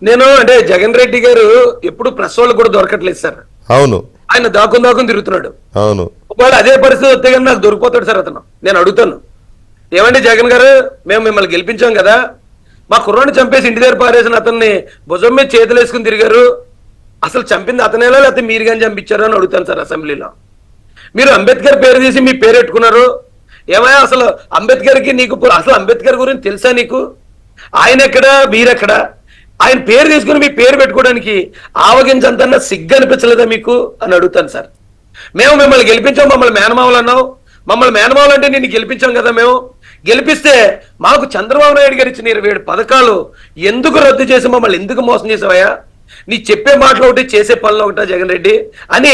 నేను అంటే జగన్ రెడ్డి గారు ఎప్పుడు ప్రెస్ వాళ్ళు కూడా దొరకట్లేదు సార్. అవును, ఆయన దాక్కుని తిరుగుతున్నాడు. అవును. ఒకవేళ అదే పరిస్థితి వస్తే కానీ నాకు దొరికిపోతాడు సార్ అతను. నేను అడుగుతాను, ఏమండి జగన్ గారు, మేము మిమ్మల్ని గెలిపించాం కదా, మా కుర్రాన్ని చంపేసి ఇంటి దగ్గర పారేసిన అతన్ని భుజం మీద చేతులు వేసుకుని తిరిగారు, అసలు చంపింది అతనేలా లేకపోతే మీరు కానీ చంపించారు అని అడుగుతాను సార్ అసెంబ్లీలో. మీరు అంబేద్కర్ పేరు తీసి మీ పేరు పెట్టుకున్నారు, ఏమయ్యా అసలు అంబేద్కర్కి నీకు అసలు అంబేద్కర్ గురించి తెలుసా నీకు? ఆయన ఎక్కడా మీరెక్కడా? ఆయన పేరు తీసుకుని మీ పేరు పెట్టుకోవడానికి ఆవగించంతన్నా సిగ్గు అనిపించలేదా మీకు అని అడుగుతాను సార్. మేము మిమ్మల్ని గెలిపించాం, మమ్మల్ని మేనమావులు అన్నావు, మమ్మల్ని మేనమావులు అంటే నేను గెలిపించాం కదా, మేము గెలిపిస్తే మాకు చంద్రబాబు నాయుడు గారు ఇచ్చిన 27 పథకాలు ఎందుకు రద్దు చేసి మమ్మల్ని ఎందుకు మోసం చేసావయ్యా? నీ చెప్పే మాటలు ఒకటి చేసే పనులు ఒకటా జగన్ రెడ్డి అని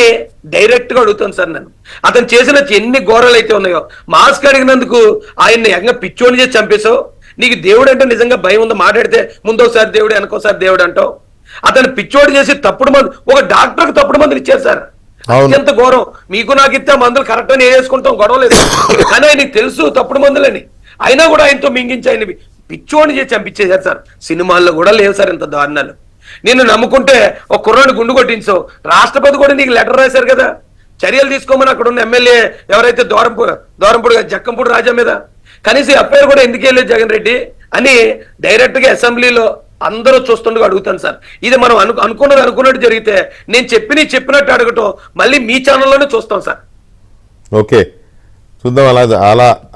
డైరెక్ట్ గా అడుగుతాను సార్ నేను. అతను చేసిన ఎన్ని ఘోరాలు అయితే ఉన్నాయో, మాస్క్ అడిగినందుకు ఆయన్ని ఎంగ పిచ్చోని చేసి చంపేశావు. నీకు దేవుడు అంటే నిజంగా భయం ఉందో? మాట్లాడితే ముందోసారి దేవుడు వెనకోసారి దేవుడు అంటావు. అతను పిచ్చోడు చేసి తప్పుడు మందు, ఒక డాక్టర్కి తప్పుడు మందులు ఇచ్చారు సార్. అత్యంత ఘోరం. మీకు నాకు ఇస్తే మందులు కరెక్ట్ అని వేసుకుంటాం, గొడవ లేదు. కానీ ఆయనకి తెలుసు తప్పుడు మందులని, అయినా కూడా ఆయనతో మింగించి ఆయన పిచ్చోని చేసి చంపించేశారు సార్. సినిమాల్లో కూడా లేవు సార్ ఇంత దారుణాలు. నిన్ను నమ్ముకుంటే ఒక కుర్రాన్ని గుండు కొట్టించావు, రాష్ట్రపతి కూడా నీకు లెటర్ రాశారు కదా, చర్యలు తీసుకోమని అక్కడ ఉన్న ఎమ్మెల్యే ఎవరైతే దూరంపూడి జక్కంపూడి రాజా మీద. కనీసం ఎఫ్ఐఆర్ కూడా ఎందుకు వెళ్ళలేదు జగన్ రెడ్డి అని డైరెక్ట్ గా అసెంబ్లీలో అందరూ చూస్తుండగా అడుగుతాను సార్. ఇది మనం అనుకున్నట్టు జరిగితే నేను చెప్పినట్టు అడగటం మళ్ళీ మీ ఛానల్లోనే చూస్తాం సార్. ఓకే, చూద్దాం.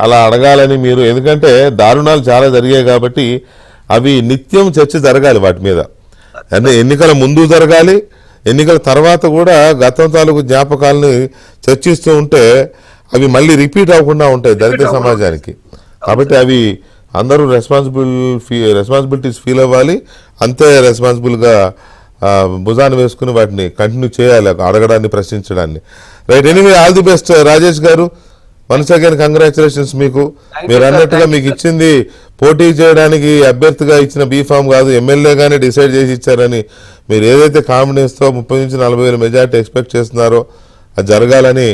అలా అడగాలని మీరు, ఎందుకంటే దారుణాలు చాలా జరిగాయి కాబట్టి అవి నిత్యం చర్చ జరగాలి వాటి మీద. అంటే ఎన్నికల ముందు జరగాలి, ఎన్నికల తర్వాత కూడా గతం తాలూకు జ్ఞాపకాలని చర్చిస్తూ ఉంటే అవి మళ్ళీ రిపీట్ అవ్వకుండా ఉంటాయి దళిత సమాజానికి. కాబట్టి అవి అందరూ రెస్పాన్సిబిలిటీస్ ఫీల్ అవ్వాలి, అంతే రెస్పాన్సిబుల్గా భుజాన్ని వేసుకుని వాటిని కంటిన్యూ చేయాలి, అడగడాన్ని, ప్రశ్నించడాన్ని. Right, anyway all the best Rajesh garu. Once again congratulations మీకు. మీరు అన్నట్టుగా మీకు ఇచ్చింది పోటీ చేయడానికి అభ్యర్థిగా ఇచ్చిన బీఫామ్ కాదు, ఎమ్మెల్యేగానే డిసైడ్ చేసి ఇచ్చారని, మీరు ఏదైతే కాన్ఫిడెన్స్తో 30 నుంచి 40,000 మెజార్టీ ఎక్స్పెక్ట్ చేస్తున్నారో అది జరగాలని